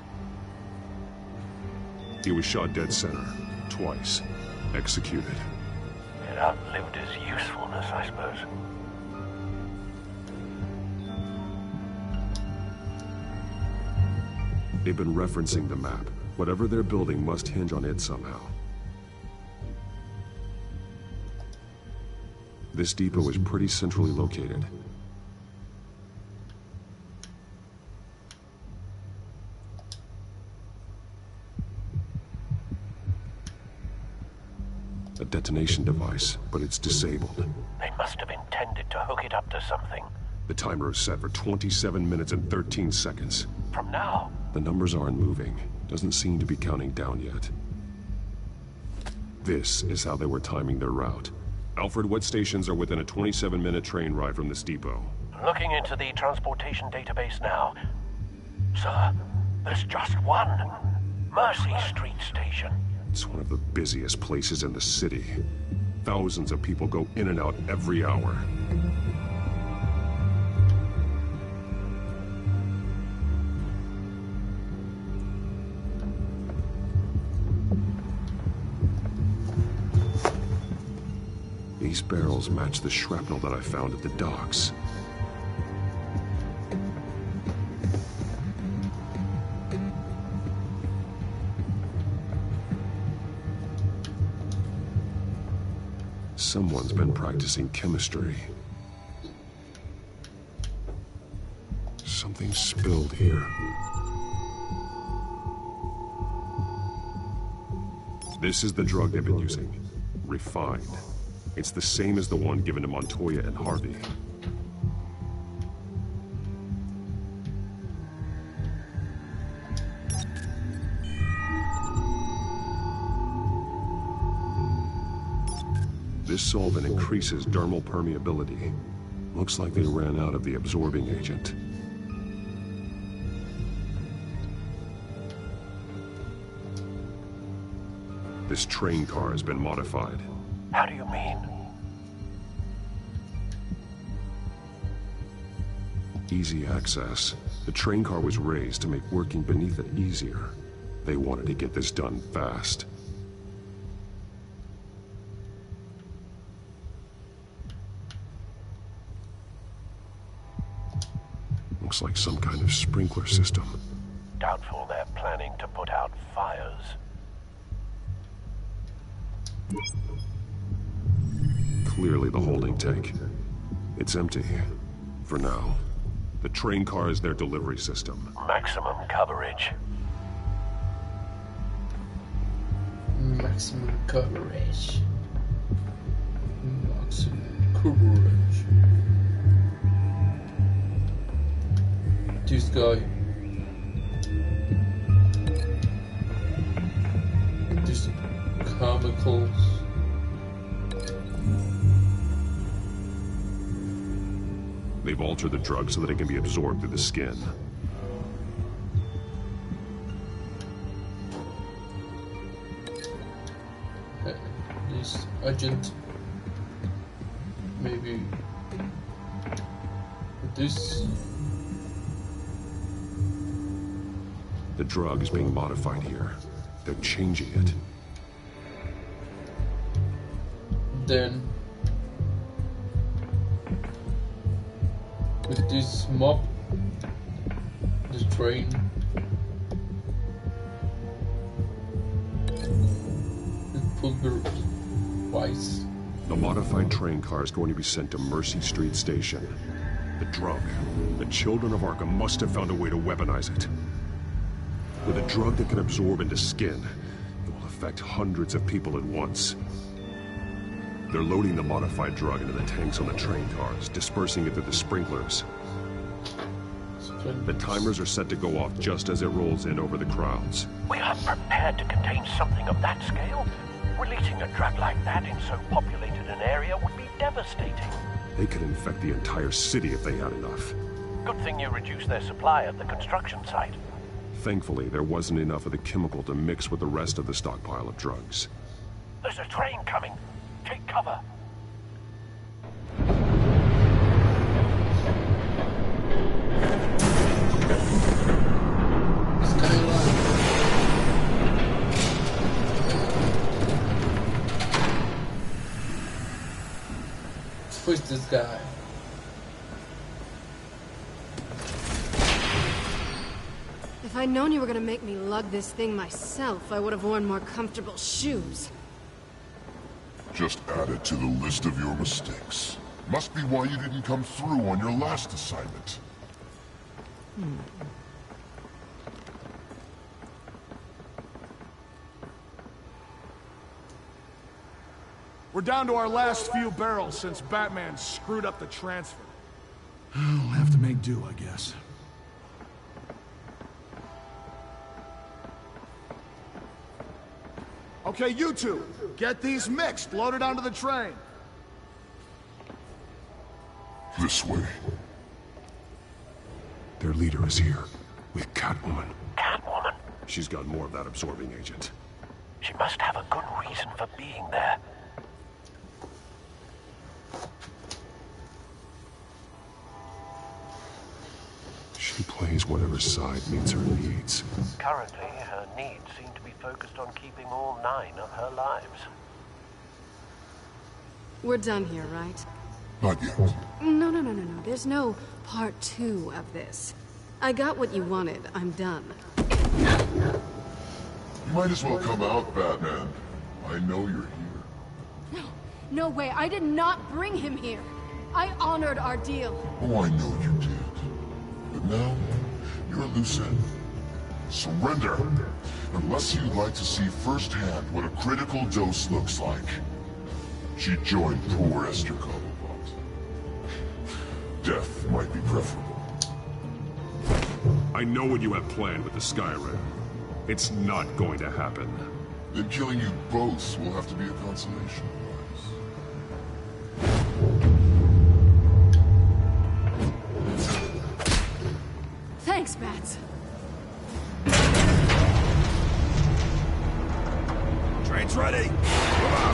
He was shot dead center. Twice. Executed. It outlived his usefulness, I suppose. They've been referencing the map. Whatever they're building must hinge on it somehow. This depot is pretty centrally located. A detonation device, but it's disabled. They must have intended to hook it up to something. The timer is set for 27 minutes and 13 seconds. From now? The numbers aren't moving. Doesn't seem to be counting down yet. This is how they were timing their route. Alfred, what stations are within a 27-minute train ride from this depot? Looking into the transportation database now. Sir, there's just one. Mercy Street Station. It's one of the busiest places in the city. Thousands of people go in and out every hour. These barrels match the shrapnel that I found at the docks. Someone's been practicing chemistry. Something spilled here. This is the drug they've been using. Refined. It's the same as the one given to Montoya and Harvey. This solvent increases dermal permeability. Looks like they ran out of the absorbing agent. This train car has been modified. How do you mean? Easy access. The train car was raised to make working beneath it easier. They wanted to get this done fast. Looks like some kind of sprinkler system. Doubtful they're planning to put out fires. Clearly the holding tank. It's empty. For now. The train car is their delivery system. Maximum coverage. Maximum coverage. Maximum coverage. This guy. These chemicals. They've altered the drug so that it can be absorbed through the skin. This agent, maybe this. The drug is being modified here. They're changing it. Then with this mob, the train, it pulverized. The modified train car is going to be sent to Mercy Street Station. The drug. The children of Arkham must have found a way to weaponize it. With a drug that can absorb into skin, it will affect hundreds of people at once. They're loading the modified drug into the tanks on the train cars, dispersing it through the sprinklers. The timers are set to go off just as it rolls in over the crowds. We aren't prepared to contain something of that scale. Releasing a drug like that in so populated an area would be devastating. They could infect the entire city if they had enough. Good thing you reduced their supply at the construction site. Thankfully, there wasn't enough of the chemical to mix with the rest of the stockpile of drugs. There's a train coming. Take cover. Who's this guy? If I'd known you were gonna make me lug this thing myself, I would have worn more comfortable shoes. Just add it to the list of your mistakes. Must be why you didn't come through on your last assignment. We're down to our last few barrels since Batman screwed up the transfer. We'll have to make do, I guess. Okay, you two, get these mixed, loaded onto the train. This way. Their leader is here, with Catwoman. Catwoman? She's got more of that absorbing agent. She must have a good reason for being there. She plays whatever side meets her needs. Currently, her needs seem to be focused on keeping all 9 of her lives. We're done here, right? Not yet. No. There's no part 2 of this. I got what you wanted. I'm done. You might as well come out, Batman. I know you're here. No way. I did not bring him here. I honored our deal. Oh, I know you did. But now, you're a loose end. Surrender! Unless you'd like to see firsthand what a critical dose looks like. She joined poor Esther Cobblepot. Death might be preferable. I know what you have planned with the Skyrim. It's not going to happen. Then killing you both will have to be a consolation prize. Thanks, Bats. Train's ready! Come on!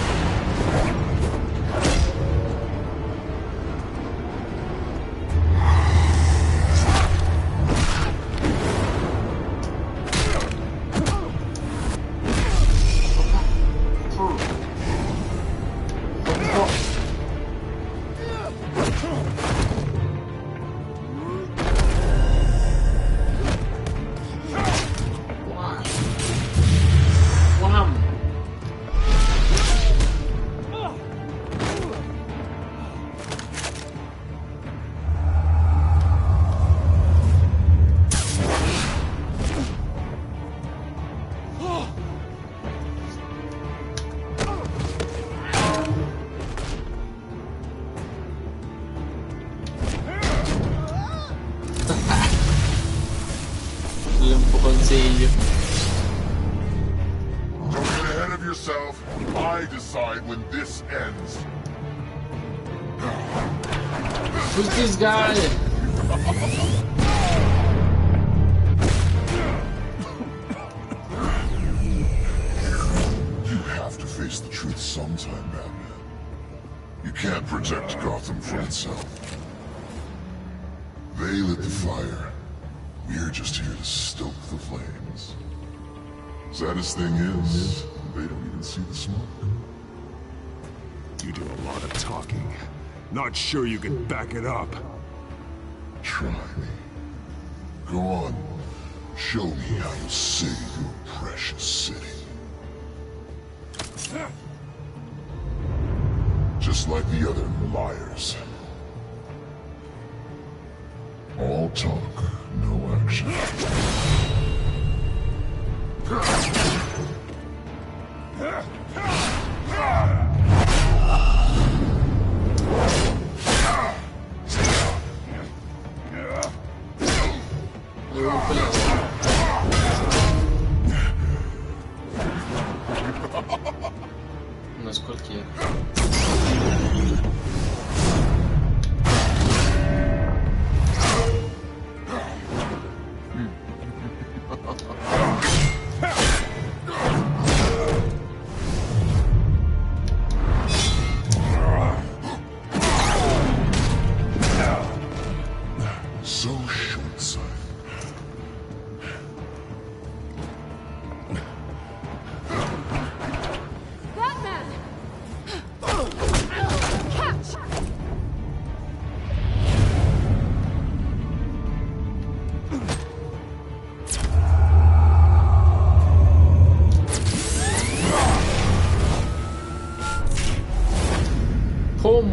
sencillo. Don't get ahead of yourself. I decide when this ends. Who's this guy? You have to face the truth sometime, Batman. You can't protect Gotham from itself. They lit the fire. We're just here to stoke the flames. Saddest thing is, they don't even see the smoke. You do a lot of talking. Not sure you can back it up. Try me. Go on. Show me how you save your precious city. Just like the other liars. All talk, no action. No es cualquiera. So short-sighted. Batman! Catch! ¡Pum!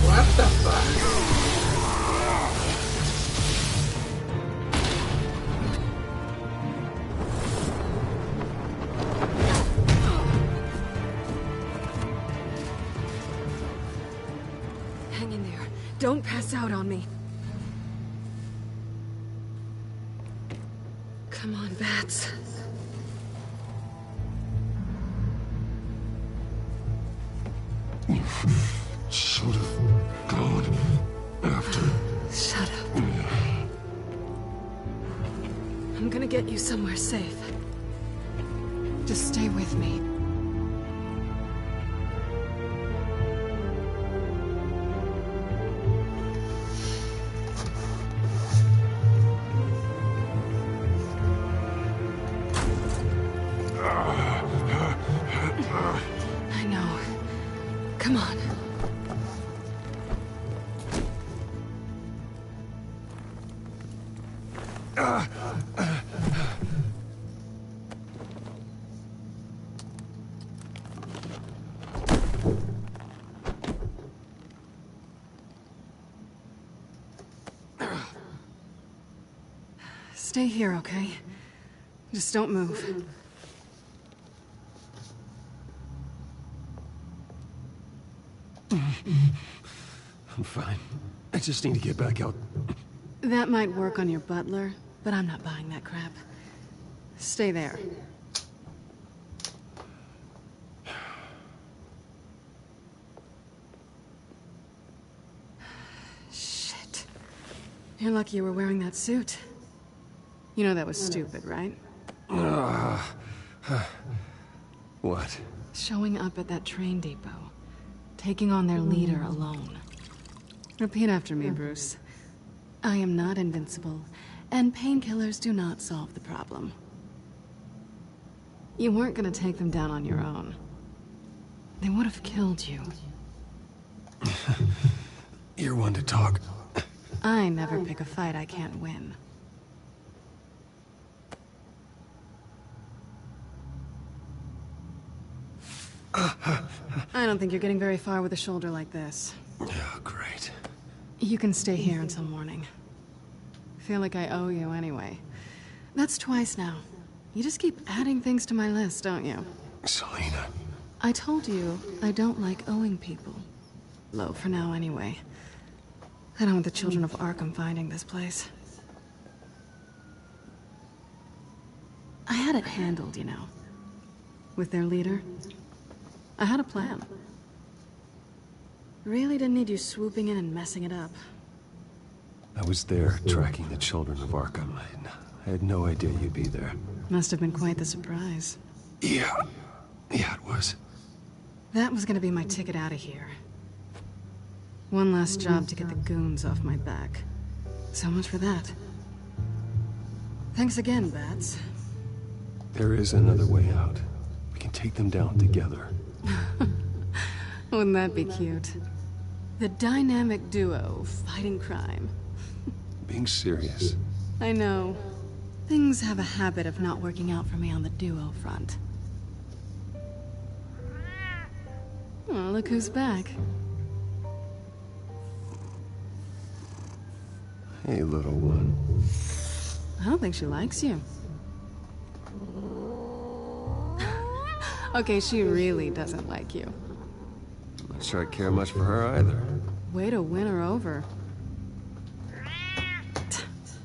What the fuck? Hang in there. Don't pass out on me. Come on, Bats. Should have gone after. Shut up. I'm gonna get you somewhere safe. Just stay with me. I know. Come on. Stay here, okay? Just don't move. I'm fine. I just need to get back out. That might work on your butler, but I'm not buying that crap. Stay there. Shit. You're lucky you were wearing that suit. You know that was stupid, right? What? Showing up at that train depot. Taking on their leader alone. Repeat after me, Bruce. I am not invincible, And painkillers do not solve the problem. You weren't gonna take them down on your own. They would have killed you. You're one to talk. I never pick a fight I can't win. I don't think you're getting very far with a shoulder like this. Oh, great. You can stay here until morning. Feel like I owe you anyway. That's twice now. You just keep adding things to my list, don't you? Selina. I told you I don't like owing people. Low for now anyway. I don't want the children of Arkham finding this place. I had it handled, you know. With their leader. I had a plan. Really didn't need you swooping in and messing it up. I was there tracking the children of Arkham. I had no idea you'd be there. Must have been quite the surprise. Yeah, it was. That was gonna be my ticket out of here. One last job to get the goons off my back. So much for that. Thanks again, Bats. There is another way out. We can take them down together. Wouldn't that be cute? The dynamic duo fighting crime. Being serious. I know. Things have a habit of not working out for me on the duo front. Oh, look who's back. Hey, little one. I don't think she likes you. Okay, she really doesn't like you. I'm not sure I care much for her either. Way to win her over.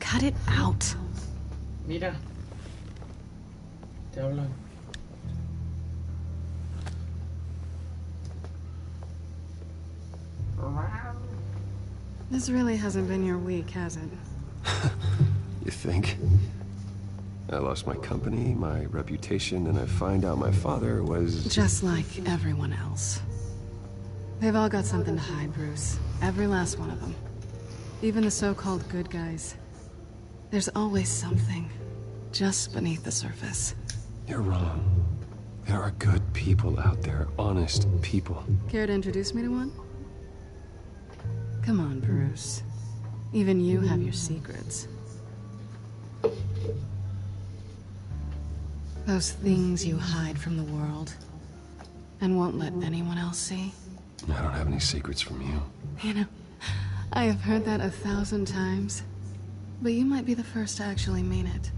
Cut it out. Mira. Te hablan. This really hasn't been your week, has it? You think? I lost my company, my reputation, and I find out my father was... Just like everyone else. They've all got something to hide, Bruce. Every last one of them. Even the so-called good guys. There's always something just beneath the surface. You're wrong. There are good people out there, honest people. Care to introduce me to one? Come on, Bruce. Even you have your secrets. Those things you hide from the world and won't let anyone else see. I don't have any secrets from you. You know, I have heard that 1,000 times, but you might be the first to actually mean it.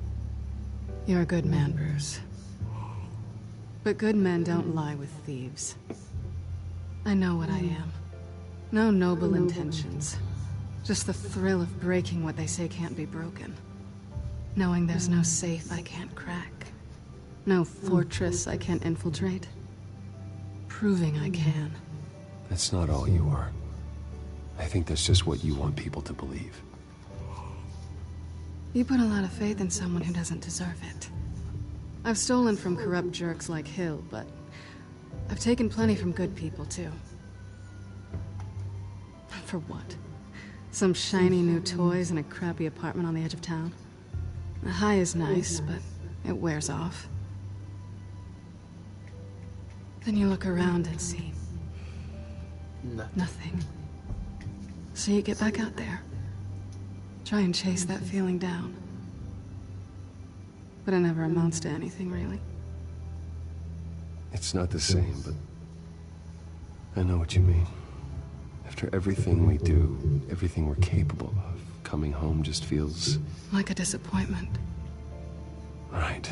You're a good man, Bruce. But good men don't lie with thieves. I know what I am. No noble intentions. Just the thrill of breaking what they say can't be broken. Knowing there's no safe I can't crack. No fortress I can't infiltrate. Proving I can. That's not all you are. I think that's just what you want people to believe. You put a lot of faith in someone who doesn't deserve it. I've stolen from corrupt jerks like Hill, but I've taken plenty from good people, too. For what? Some shiny new toys in a crappy apartment on the edge of town? The high is nice, but it wears off. Then you look around and see... nothing. So you get back out there. Try and chase that feeling down. But it never amounts to anything, really. It's not the same, but I know what you mean. After everything we do, everything we're capable of, coming home just feels... like a disappointment. Right.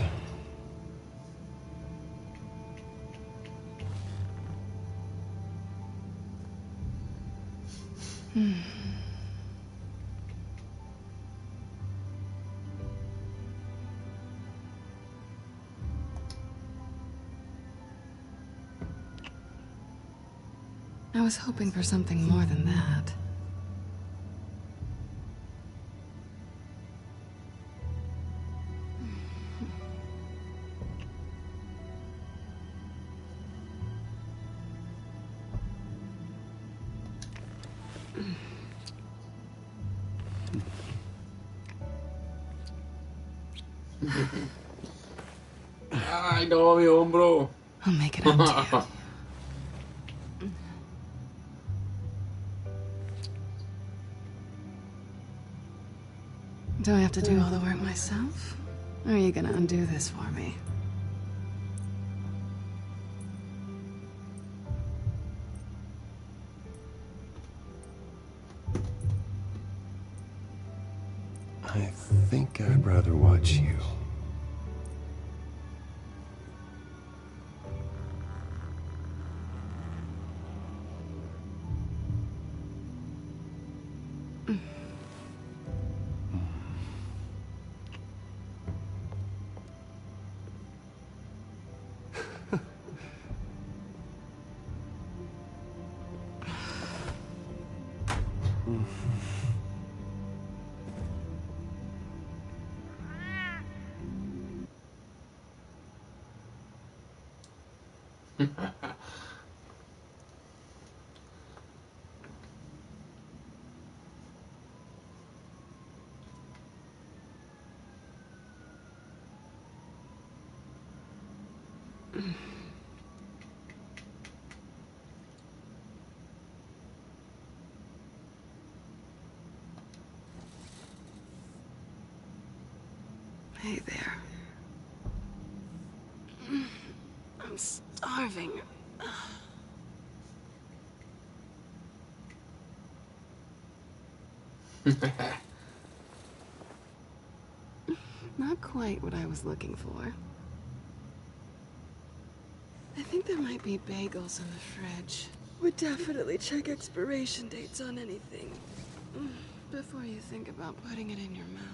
I was hoping for something more than that. Ay, no, mi hombro. I'll make it up to you. Do I have to do all the work myself? Or are you gonna undo this for me? I think I'd rather watch you. Hey there. I'm starving. Not quite what I was looking for. I think there might be bagels in the fridge. Would definitely check expiration dates on anything before you think about putting it in your mouth.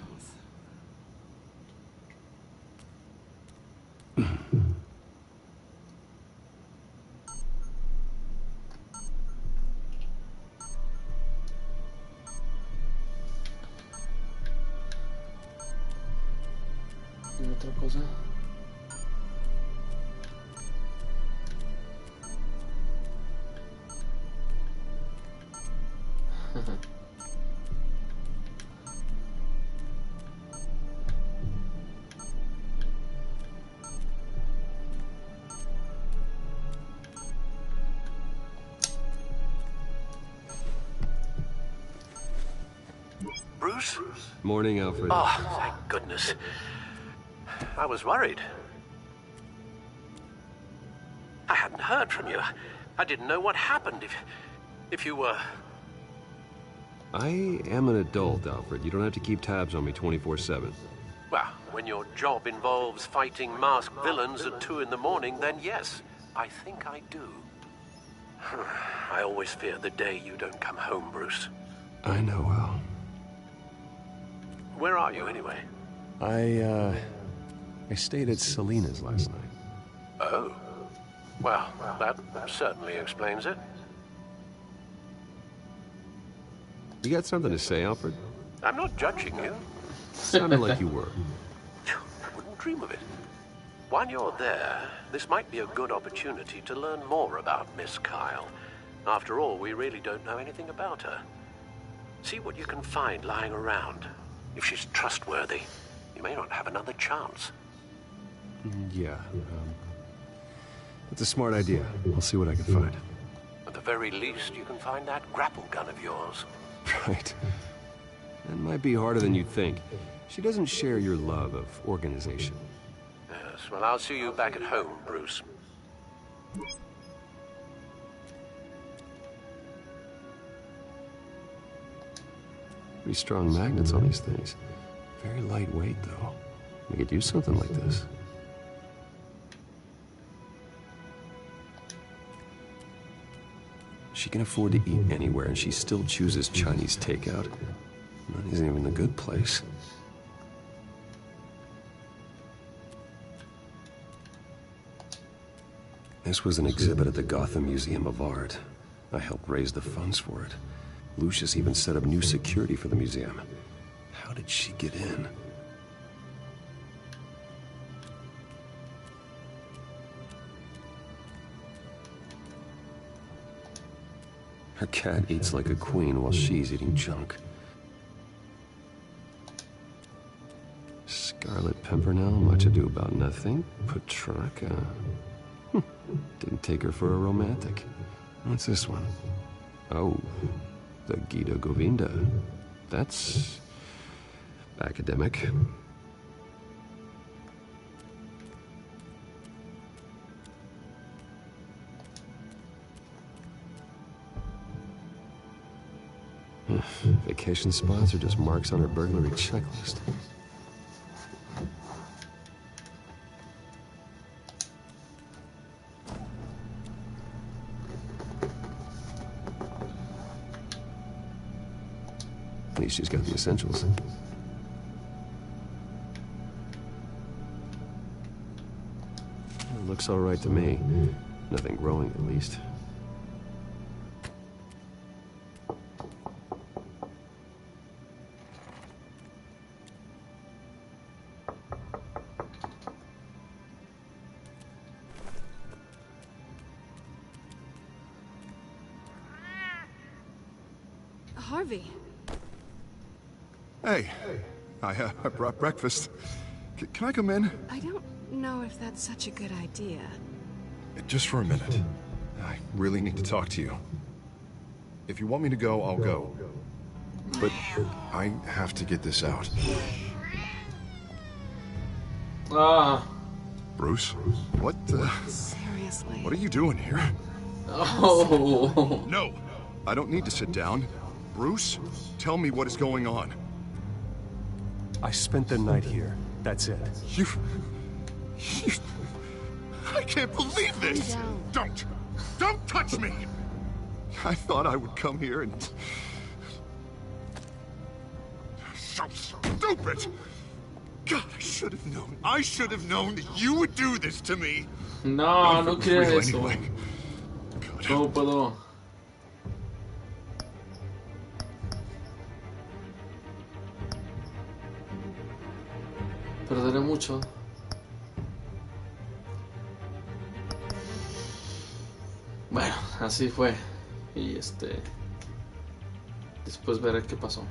¿Y otra cosa? Bruce? Morning, Alfred. Oh, thank goodness. I was worried. I hadn't heard from you. I didn't know what happened if you were... I am an adult, Alfred. You don't have to keep tabs on me 24/7. Well, when your job involves fighting masked villains at 2 in the morning, then yes, I think I do. I always fear the day you don't come home, Bruce. I know, Al. Where are you, anyway? I stayed at Selena's last night. Oh. Well, that certainly explains it. You got something to say, Alfred? I'm not judging you. Sounded like you were. I wouldn't dream of it. While you're there, this might be a good opportunity to learn more about Miss Kyle. After all, we really don't know anything about her. See what you can find lying around. If she's trustworthy, you may not have another chance. Yeah, that's a smart idea. I'll see what I can find. At the very least, you can find that grapple gun of yours. Right. That might be harder than you'd think. She doesn't share your love of organization. Yes, well, I'll see you back at home, Bruce. Pretty strong magnets on these things. Very lightweight, though. We could use something like this. She can afford to eat anywhere, and she still chooses Chinese takeout. That isn't even a good place. This was an exhibit at the Gotham Museum of Art. I helped raise the funds for it. Lucius even set up new security for the museum. How did she get in? Her cat eats like a queen while she's eating junk. Scarlet Pimpernel, Much Ado About Nothing, Petrarca. Didn't take her for a romantic. What's this one? Oh, the Gita Govinda. That's academic. Vacation spots are just marks on her burglary checklist. At least she's got the essentials. It looks all right to me. Nothing growing, at least. Harvey. Hey, I brought breakfast. Can I come in? I don't know if that's such a good idea. Just for a minute. I really need to talk to you. If you want me to go, I'll go. But I have to get this out. Bruce? What Seriously? What are you doing here? Oh. No! I don't need to sit down. Bruce, tell me what is going on. I spent the night here. That's it. You... I can't believe this! Don't touch me! I thought I would come here and... So stupid! God, I should have known that you would do this to me! No, no quería eso. Anyway. ¿Cómo puedo? Perderé mucho. Bueno, así fue. Y después veré qué pasó.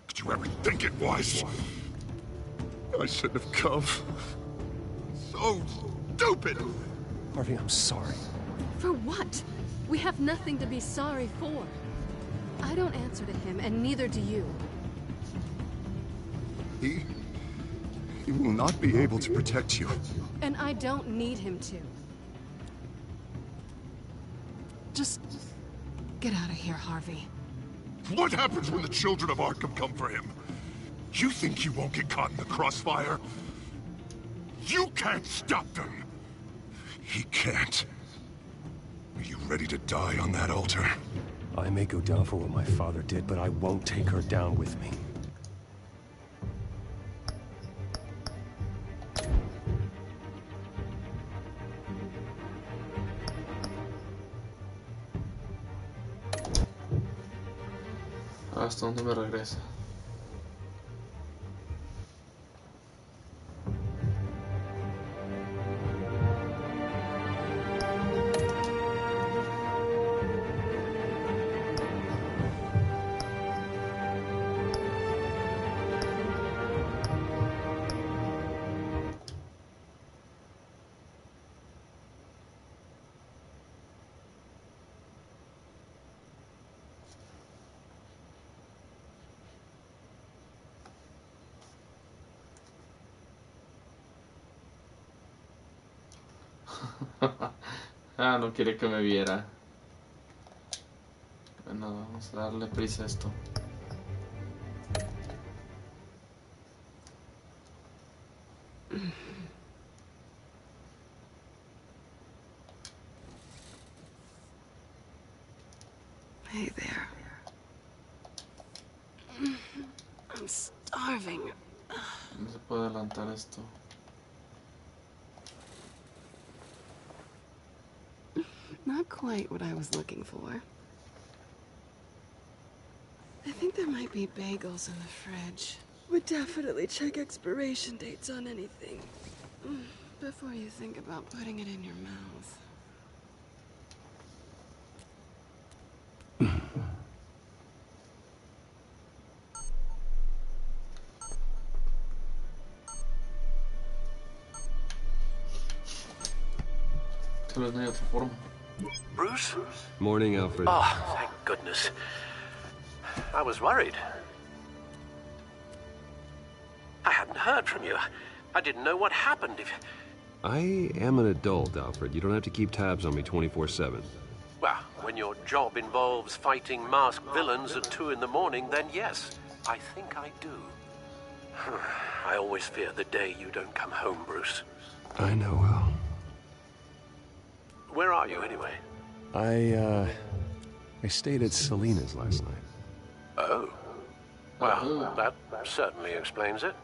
Did you ever think it was? I shouldn't have come. So stupid! Harvey, I'm sorry. For what? We have nothing to be sorry for. I don't answer to him, and neither do you. He will not be able to protect you. And I don't need him to. Just get out of here, Harvey. What happens when the children of Arkham come for him? You think he won't get caught in the crossfire? You can't stop them! He can't. Are you ready to die on that altar? I may go down for what my father did, but I won't take her down with me. ¿Hasta dónde me regresa? No quiere que me viera. Bueno, vamos a darle prisa a esto. Hey there. I'm starving. No se puede adelantar esto. Not quite what I was looking for. I think there might be bagels in the fridge. Would definitely check expiration dates on anything before you think about putting it in your mouth. tal vez no hay otra forma. Bruce? Morning, Alfred. Oh, thank goodness. I was worried. I hadn't heard from you. I didn't know what happened. I am an adult, Alfred. You don't have to keep tabs on me 24/7. Well, when your job involves fighting masked villains at 2 in the morning, then yes, I think I do. I always fear the day you don't come home, Bruce. I know, Al. Where are you, anyway? I stayed at Selena's last night. Oh. Well, that certainly explains it.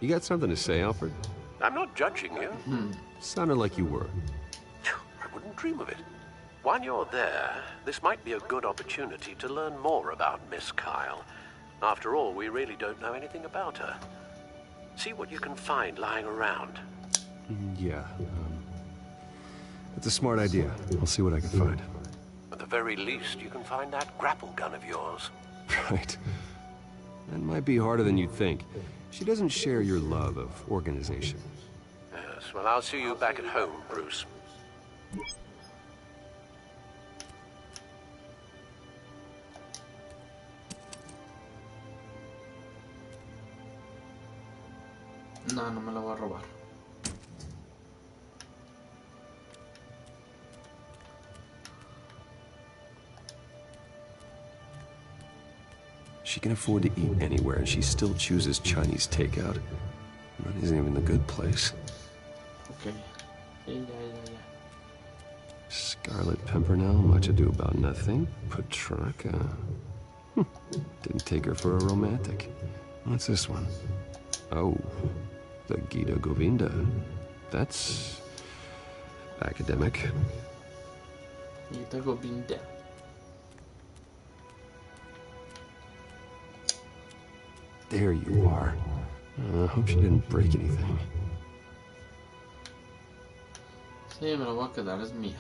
You got something to say, Alfred? I'm not judging you. Sounded like you were. I wouldn't dream of it. While you're there, this might be a good opportunity to learn more about Miss Kyle. After all, we really don't know anything about her. See what you can find lying around. Yeah. That's a smart idea. I'll see what I can find. At the very least, you can find that grapple gun of yours. Right. That might be harder than you'd think. She doesn't share your love of organization. Yes, well, I'll see you back at home, Bruce. No, no me la voy a robar. She can afford to eat anywhere, and she still chooses Chinese takeout. That isn't even the good place. Okay. Yeah. Scarlet Pimpernel, much ado about nothing. Petrarca. Didn't take her for a romantic. What's this one? Oh, the Gita Govinda. That's academic. Gita Govinda. There you are. I hope she didn't break anything. Sí, me la voy a quedar, es mía.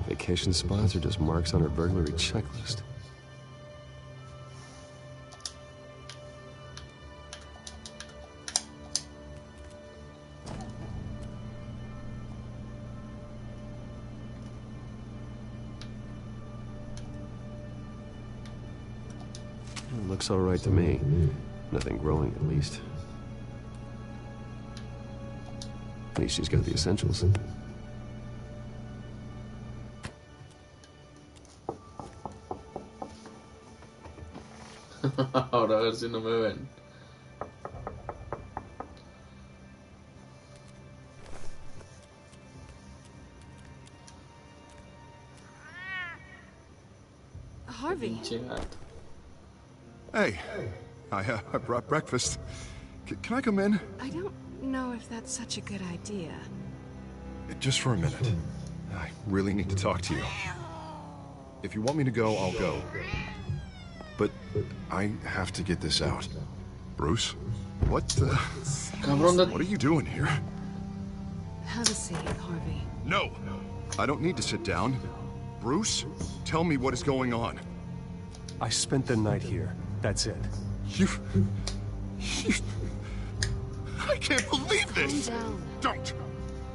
Vacation spots are just marks on her burglary checklist. Looks all right to me. Nothing growing, at least. At least she's got the essentials. Ahora a ver si no me ven. Harvey. Hey, I brought breakfast. Can I come in? I don't know if that's such a good idea. Just for a minute. I really need to talk to you. If you want me to go, I'll go. But I have to get this out. Bruce? What the... What are you doing here? Have a seat, Harvey. No! I don't need to sit down. Bruce, tell me what is going on. I spent the night here. That's it. You... I can't believe this! Calm down.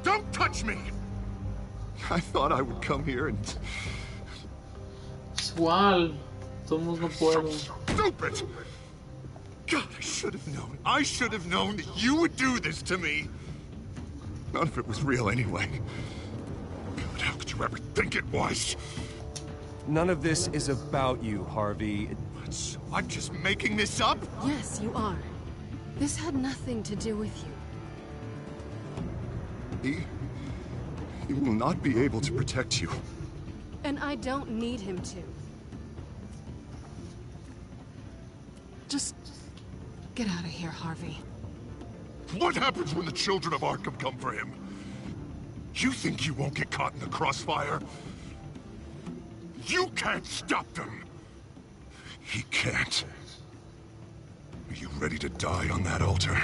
Don't touch me! I thought I would come here and... Igual. Todos no puedo. Stupid! God, I should have known that you would do this to me! None of it was real anyway. God, how could you ever think it was? None of this is about you, Harvey. So I'm just making this up? Yes, you are. This had nothing to do with you. He will not be able to protect you. And I don't need him to. Just get out of here, Harvey. What happens when the children of Arkham come for him? You think you won't get caught in the crossfire? You can't stop them! He can't. Are you ready to die on that altar?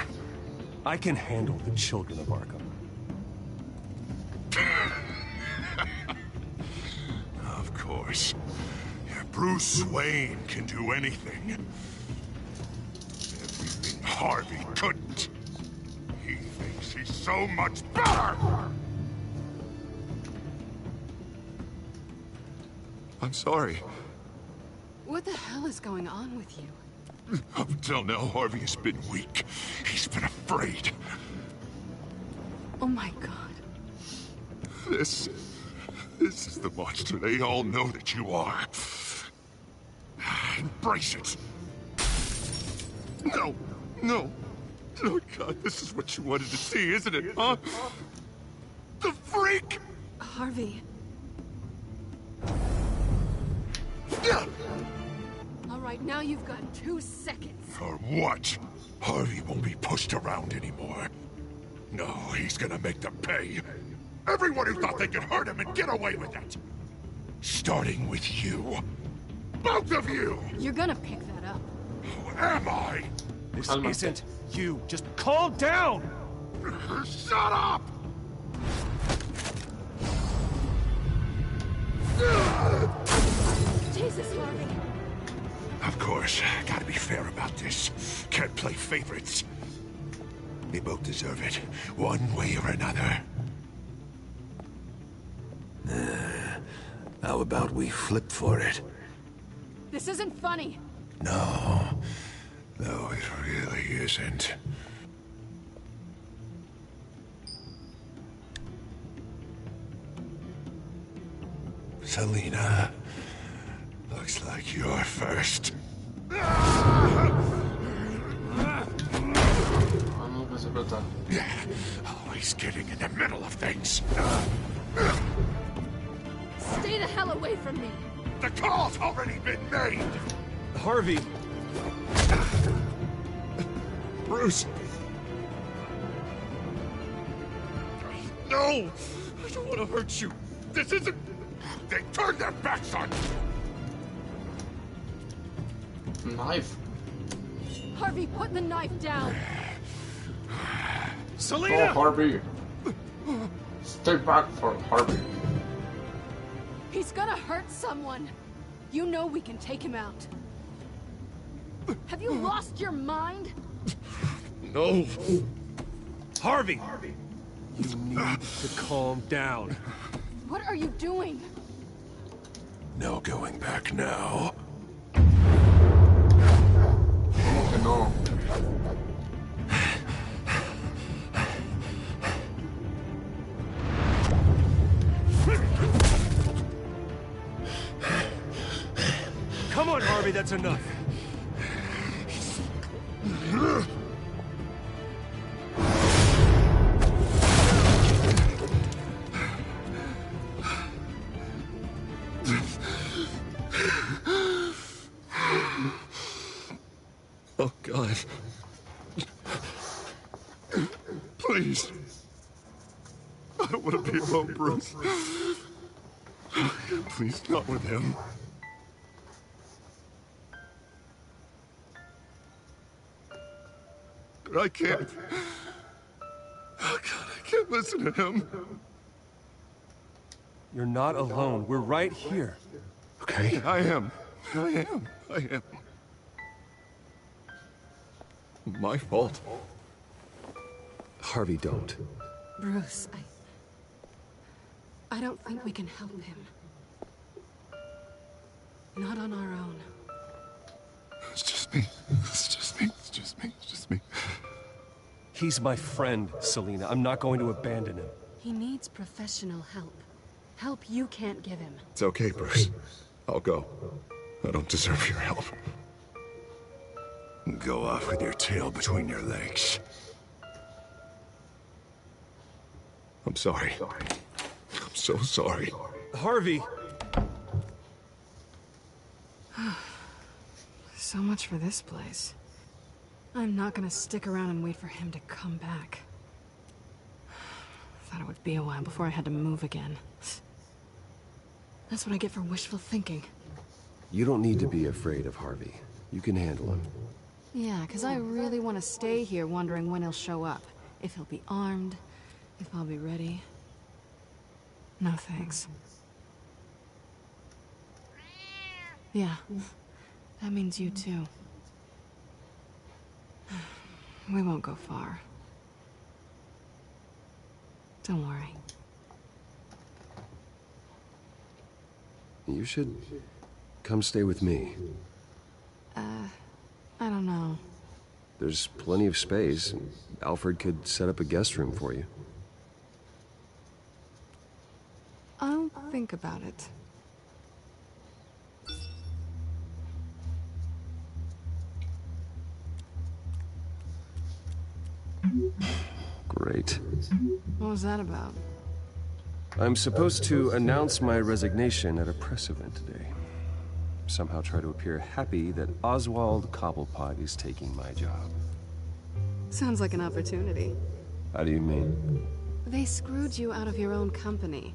I can handle the children of Arkham. Of course. this. Bruce Wayne can do anything. Everything Harvey couldn't. He thinks he's so much better! I'm sorry. What the hell is going on with you? Up until now, Harvey has been weak. He's been afraid. Oh my god. This is the monster they all know that you are. Embrace it. No. Oh god, this is what you wanted to see, isn't it, huh? The freak! Harvey. All right, now you've got 2 seconds. For what? Harvey won't be pushed around anymore. No, he's gonna make them pay. Everyone who thought they could hurt him and get away with it. Starting with you. Both of you! You're gonna pick that up. Who am I? This isn't you. Just calm down! Shut up! Jesus, Harvey. Of course, gotta be fair about this. Can't play favorites. They both deserve it, one way or another. How about we flip for it? This isn't funny. No, it really isn't. Selina, looks like you're first. Always getting in the middle of things. Stay the hell away from me. The call's already been made. Harvey. Bruce. No! I don't want to hurt you. This isn't... They turned their backs on you. Knife. Harvey, put the knife down. Selina! Oh, Harvey. Stay back from Harvey. He's gonna hurt someone. You know we can take him out. Have you lost your mind? No. Harvey! You need to calm down. What are you doing? No going back now. No. Come on, Harvey, that's enough. Oh, God. Please. I don't want to be alone, Bruce. Please, not with him. But I can't. Oh, God, I can't listen to him. You're not alone. We're right here. Okay? I am. My fault. Harvey, don't. Bruce, I don't think we can help him. Not on our own. It's just me. He's my friend, Selina. I'm not going to abandon him. He needs professional help. Help you can't give him. It's okay, Bruce. I'll go. I don't deserve your help. Go off with your tail between your legs. I'm sorry. I'm so sorry. Harvey! So much for this place. I'm not gonna stick around and wait for him to come back. Thought it would be a while before I had to move again. That's what I get for wishful thinking. You don't need to be afraid of Harvey. You can handle him. Yeah, because I really want to stay here wondering when he'll show up. If he'll be armed, if I'll be ready. No thanks. Yeah, that means you too. We won't go far. Don't worry. You should come stay with me. I don't know. There's plenty of space. Alfred could set up a guest room for you. I'll think about it. Great. What was that about? I'm supposed to announce my resignation at a press event today. Somehow try to appear happy that Oswald Cobblepot is taking my job. Sounds like an opportunity. How do you mean? They screwed you out of your own company.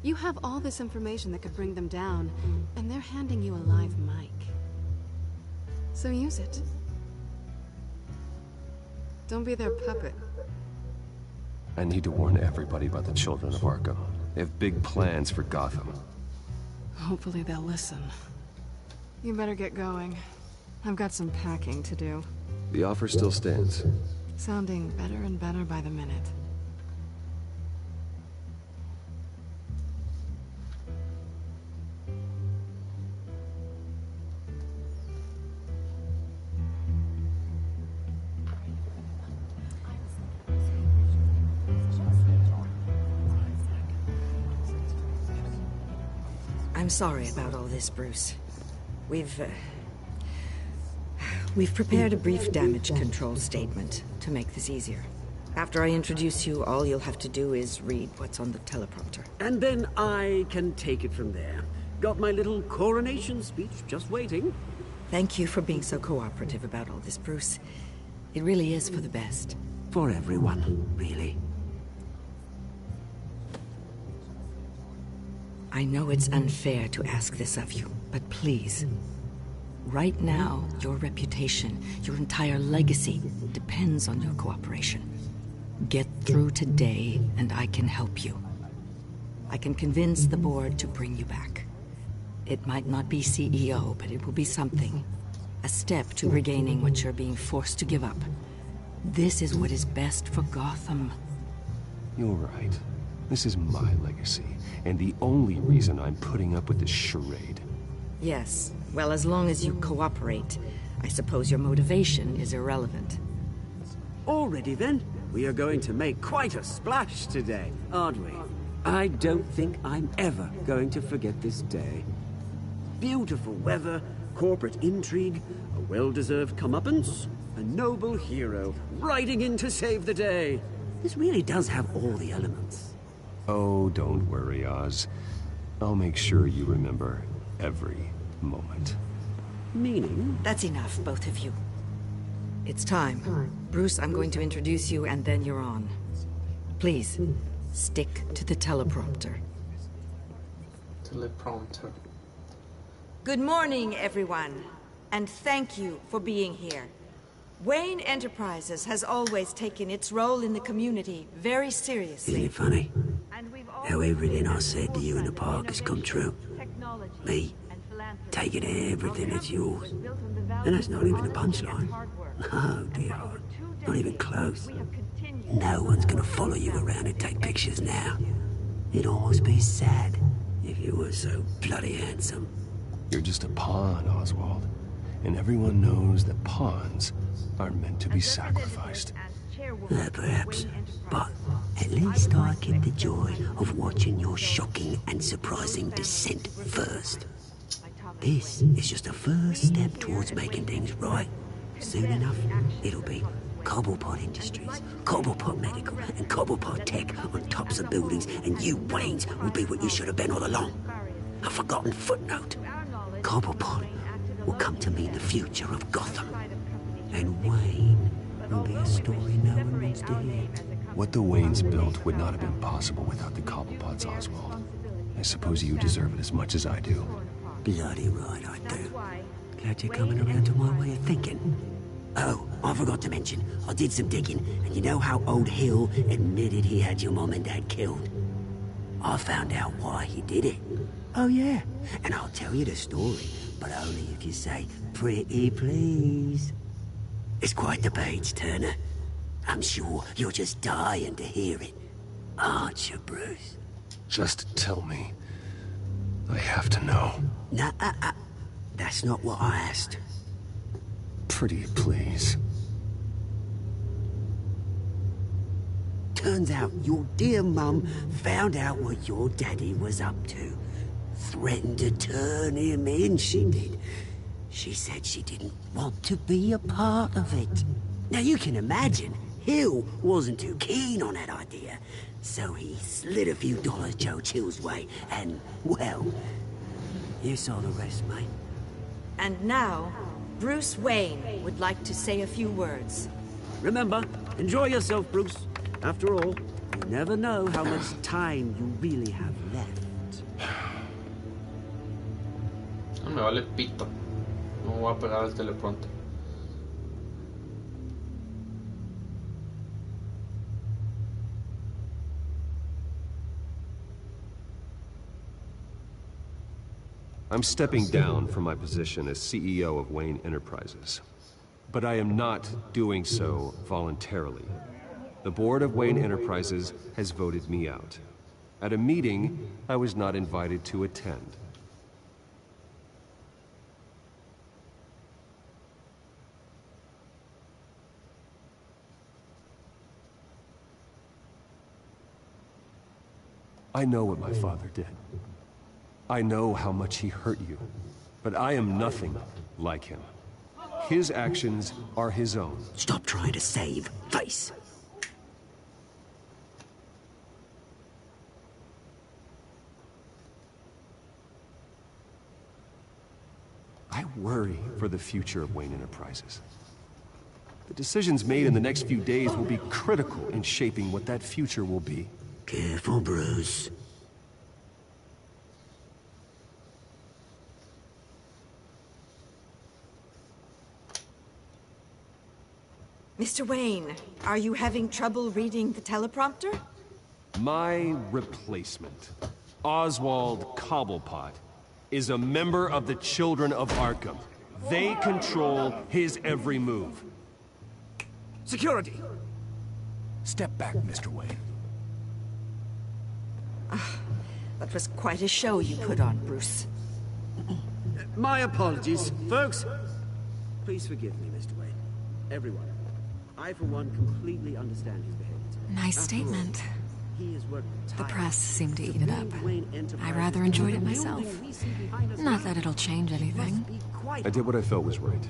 You have all this information that could bring them down, and they're handing you a live mic. So use it. Don't be their puppet. I need to warn everybody about the children of Arkham. They have big plans for Gotham. Hopefully they'll listen. You better get going. I've got some packing to do. The offer still stands. Sounding better and better by the minute. I'm sorry about all this, Bruce. We've prepared a brief damage control statement to make this easier. After I introduce you, all you'll have to do is read what's on the teleprompter. And then I can take it from there. Got my little coronation speech just waiting. Thank you for being so cooperative about all this, Bruce. It really is for the best. For everyone, really. I know it's unfair to ask this of you, but please. Right now, your reputation, your entire legacy, depends on your cooperation. Get through today, and I can help you. I can convince the board to bring you back. It might not be CEO, but it will be something. A step to regaining what you're being forced to give up. This is what is best for Gotham. You're right. This is my legacy, and the only reason I'm putting up with this charade. Yes. Well, as long as you cooperate, I suppose your motivation is irrelevant. Already then, we are going to make quite a splash today, aren't we? I don't think I'm ever going to forget this day. Beautiful weather, corporate intrigue, a well-deserved comeuppance, a noble hero riding in to save the day. This really does have all the elements. Oh, don't worry, Oz. I'll make sure you remember every moment. Meaning? That's enough, both of you. It's time. Bruce, I'm going to introduce you, and then you're on. Please, stick to the teleprompter. Teleprompter. Good morning, everyone, and thank you for being here. Wayne Enterprises has always taken its role in the community very seriously. Isn't it funny? How everything I said to you in the park has come true. Me, taking everything that's yours. And that's not even a punchline. No, dear heart. Not even close. No one's gonna follow you around and take pictures now. It'd almost be sad if you were so bloody handsome. You're just a pawn, Oswald. And everyone knows that pawns are meant to be sacrificed. Perhaps. But at least I get the joy of watching your shocking and surprising descent first. This is just a first step towards making things right. Soon enough, it'll be Cobblepot Industries, Cobblepot Medical, and Cobblepot Tech on tops of buildings, and you, Waynes, will be what you should have been all along. A forgotten footnote. Cobblepot will come to mean the future of Gotham. And Wayne will be a story no one wants to hear. What the Waynes built would not have been possible without the Cobblepots, Oswald. I suppose you deserve it as much as I do. Bloody right I do. Glad you're coming around to my way of thinking. Oh, I forgot to mention, I did some digging, and you know how old Hill admitted he had your mom and dad killed? I found out why he did it. Oh yeah, and I'll tell you the story but only if you say pretty please. It's quite the page turner. I'm sure you're just dying to hear it, aren't you, Bruce? Just tell me. I have to know. Nah, that's not what I asked. Pretty please. Turns out your dear mum found out what your daddy was up to. Threatened to turn him in, she did. She said she didn't want to be a part of it. Now you can imagine, Hill wasn't too keen on that idea. So he slid a few dollars Joe Chill's way, and, well, you saw the rest, mate. And now, Bruce Wayne would like to say a few words. Remember, enjoy yourself, Bruce. After all, you never know how much time you really have left. No me vale pito. No voy a pegar al teleprompter. I'm stepping down from my position as CEO of Wayne Enterprises. But I am not doing so voluntarily. The board of Wayne Enterprises has voted me out. At a meeting I was not invited to attend. I know what my father did. I know how much he hurt you, but I am nothing like him. His actions are his own. Stop trying to save face. I worry for the future of Wayne Enterprises. The decisions made in the next few days will be critical in shaping what that future will be. Careful, Bruce. Mr. Wayne, are you having trouble reading the teleprompter? My replacement, Oswald Cobblepot, is a member of the Children of Arkham. They control his every move. Security! Step back, Mr. Wayne. That was quite a show you put on, Bruce. My apologies, folks. Please forgive me, Mr. Wayne. Everyone. I, for one, completely understand his behavior. Nice statement. The press seemed to eat it up. I rather enjoyed it myself. Not that it'll change anything. I did what I felt was right.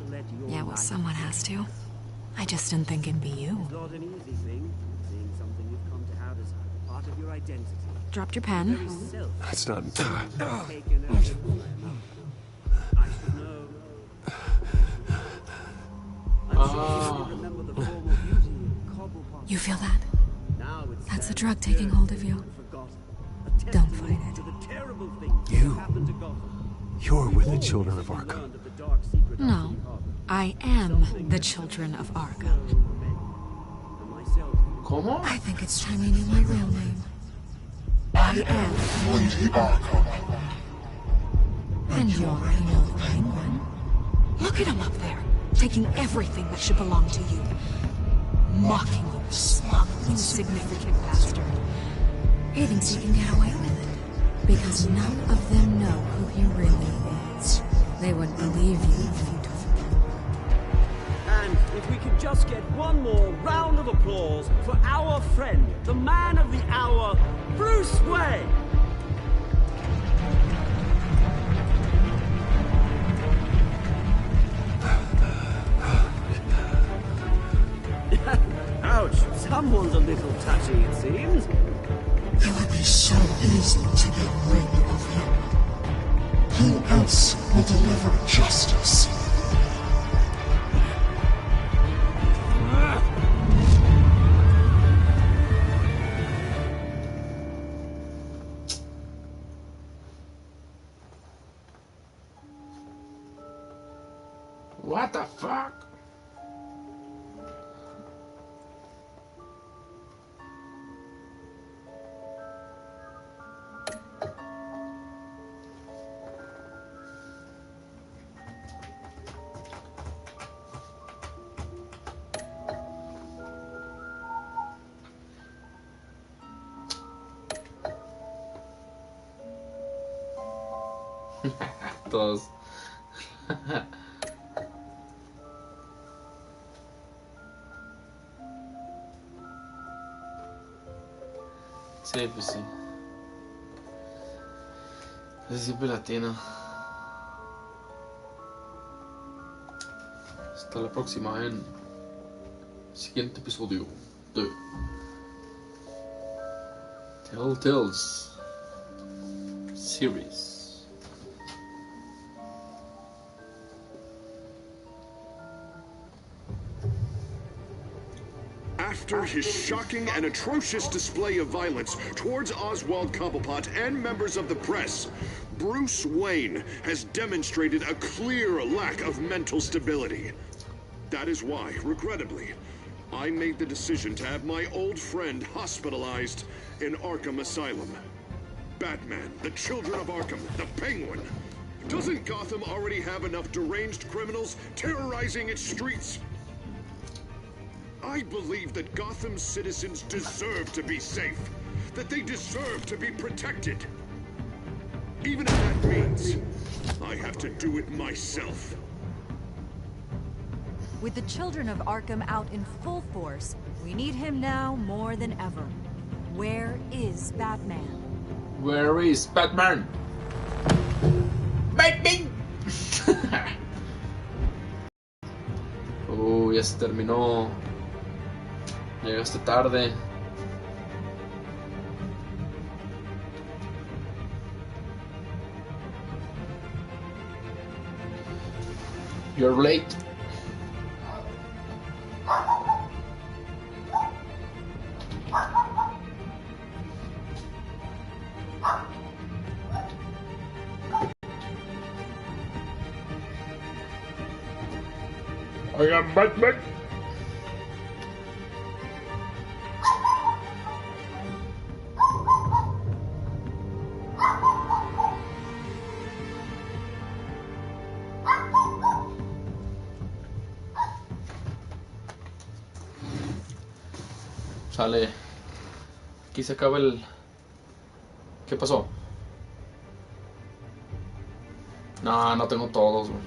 Yeah, well, someone has to. I just didn't think it'd be you. It's not an easy thing, seeing something you've come to have as part of your identity. Dropped your pen. That's not... You feel that? That's the drug taking hold of you. Don't fight it. You're with the Children of Arkham. No, I am the Children of Arkham. ¿Cómo? I think it's time you knew my real name. I am Lady Arkham. And you already know the Penguin. Look at him up there, taking everything that should belong to you. Mocking you, smug, insignificant bastard. He thinks he can get away with it, because none of them know who he really is. They wouldn't believe you if you told them. And if we could just get one more round of applause for our friend, the man of the hour, Bruce Wayne! Ouch, someone's a little touchy, it seems. It would be so easy to get rid of him. Who else will deliver justice? What the fuck? Todos. Sí, pues sí. Ese siempre latino. Hasta la próxima en siguiente episodio de TellTale's series. After his shocking and atrocious display of violence towards Oswald Cobblepot and members of the press, Bruce Wayne has demonstrated a clear lack of mental stability. That is why, regrettably, I made the decision to have my old friend hospitalized in Arkham Asylum. Batman, the Children of Arkham, the Penguin. Doesn't Gotham already have enough deranged criminals terrorizing its streets? I believe that Gotham's citizens deserve to be safe, that they deserve to be protected. Even if that means I have to do it myself. With the Children of Arkham out in full force, we need him now more than ever. Where is Batman? Where is Batman? Batman. Ya se terminó. Llegaste tarde. You're late. I am Batman. Sale. Aquí se acaba el... ¿Qué pasó? No, no tengo todos, güey.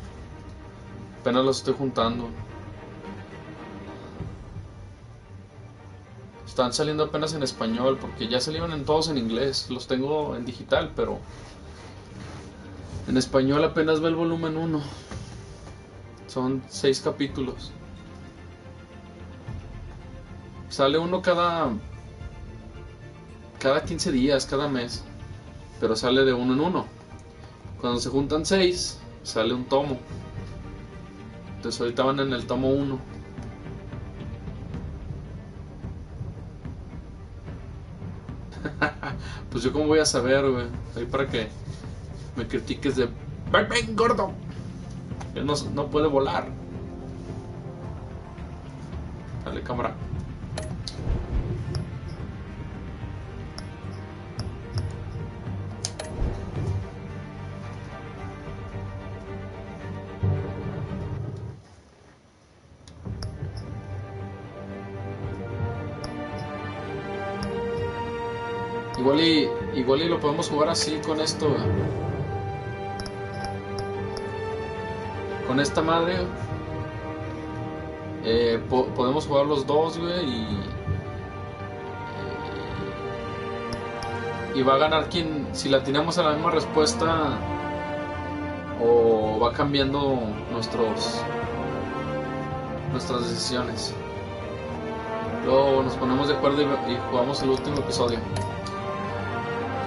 Apenas los estoy juntando. Están saliendo apenas en español, porque ya salieron en todos en inglés. Los tengo en digital, pero en español apenas va el volumen 1. Son 6 capítulos. Sale uno cada 15 días, cada mes. Pero sale de uno en uno. Cuando se juntan 6, sale un tomo. Entonces ahorita van en el tomo 1. Pues yo cómo voy a saber, güey. Ahí para que me critiques de Batman gordo. Él no puede volar. Dale, cámara. Igual y lo podemos jugar así con esto, güey. Con esta madre podemos jugar los dos, güey, y va a ganar quien, si la atinamos a la misma respuesta, o va cambiando nuestras decisiones. Luego nos ponemos de acuerdo y jugamos el último episodio.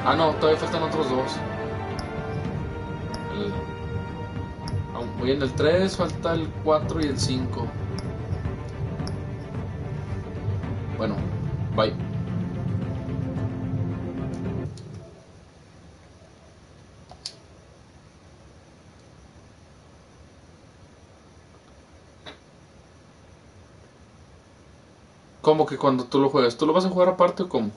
Ah, no, todavía faltan otros dos. Voy en el 3, falta el 4 y el 5. Bueno, bye. ¿Cómo que cuando tú lo juegas? ¿Tú lo vas a jugar aparte o cómo?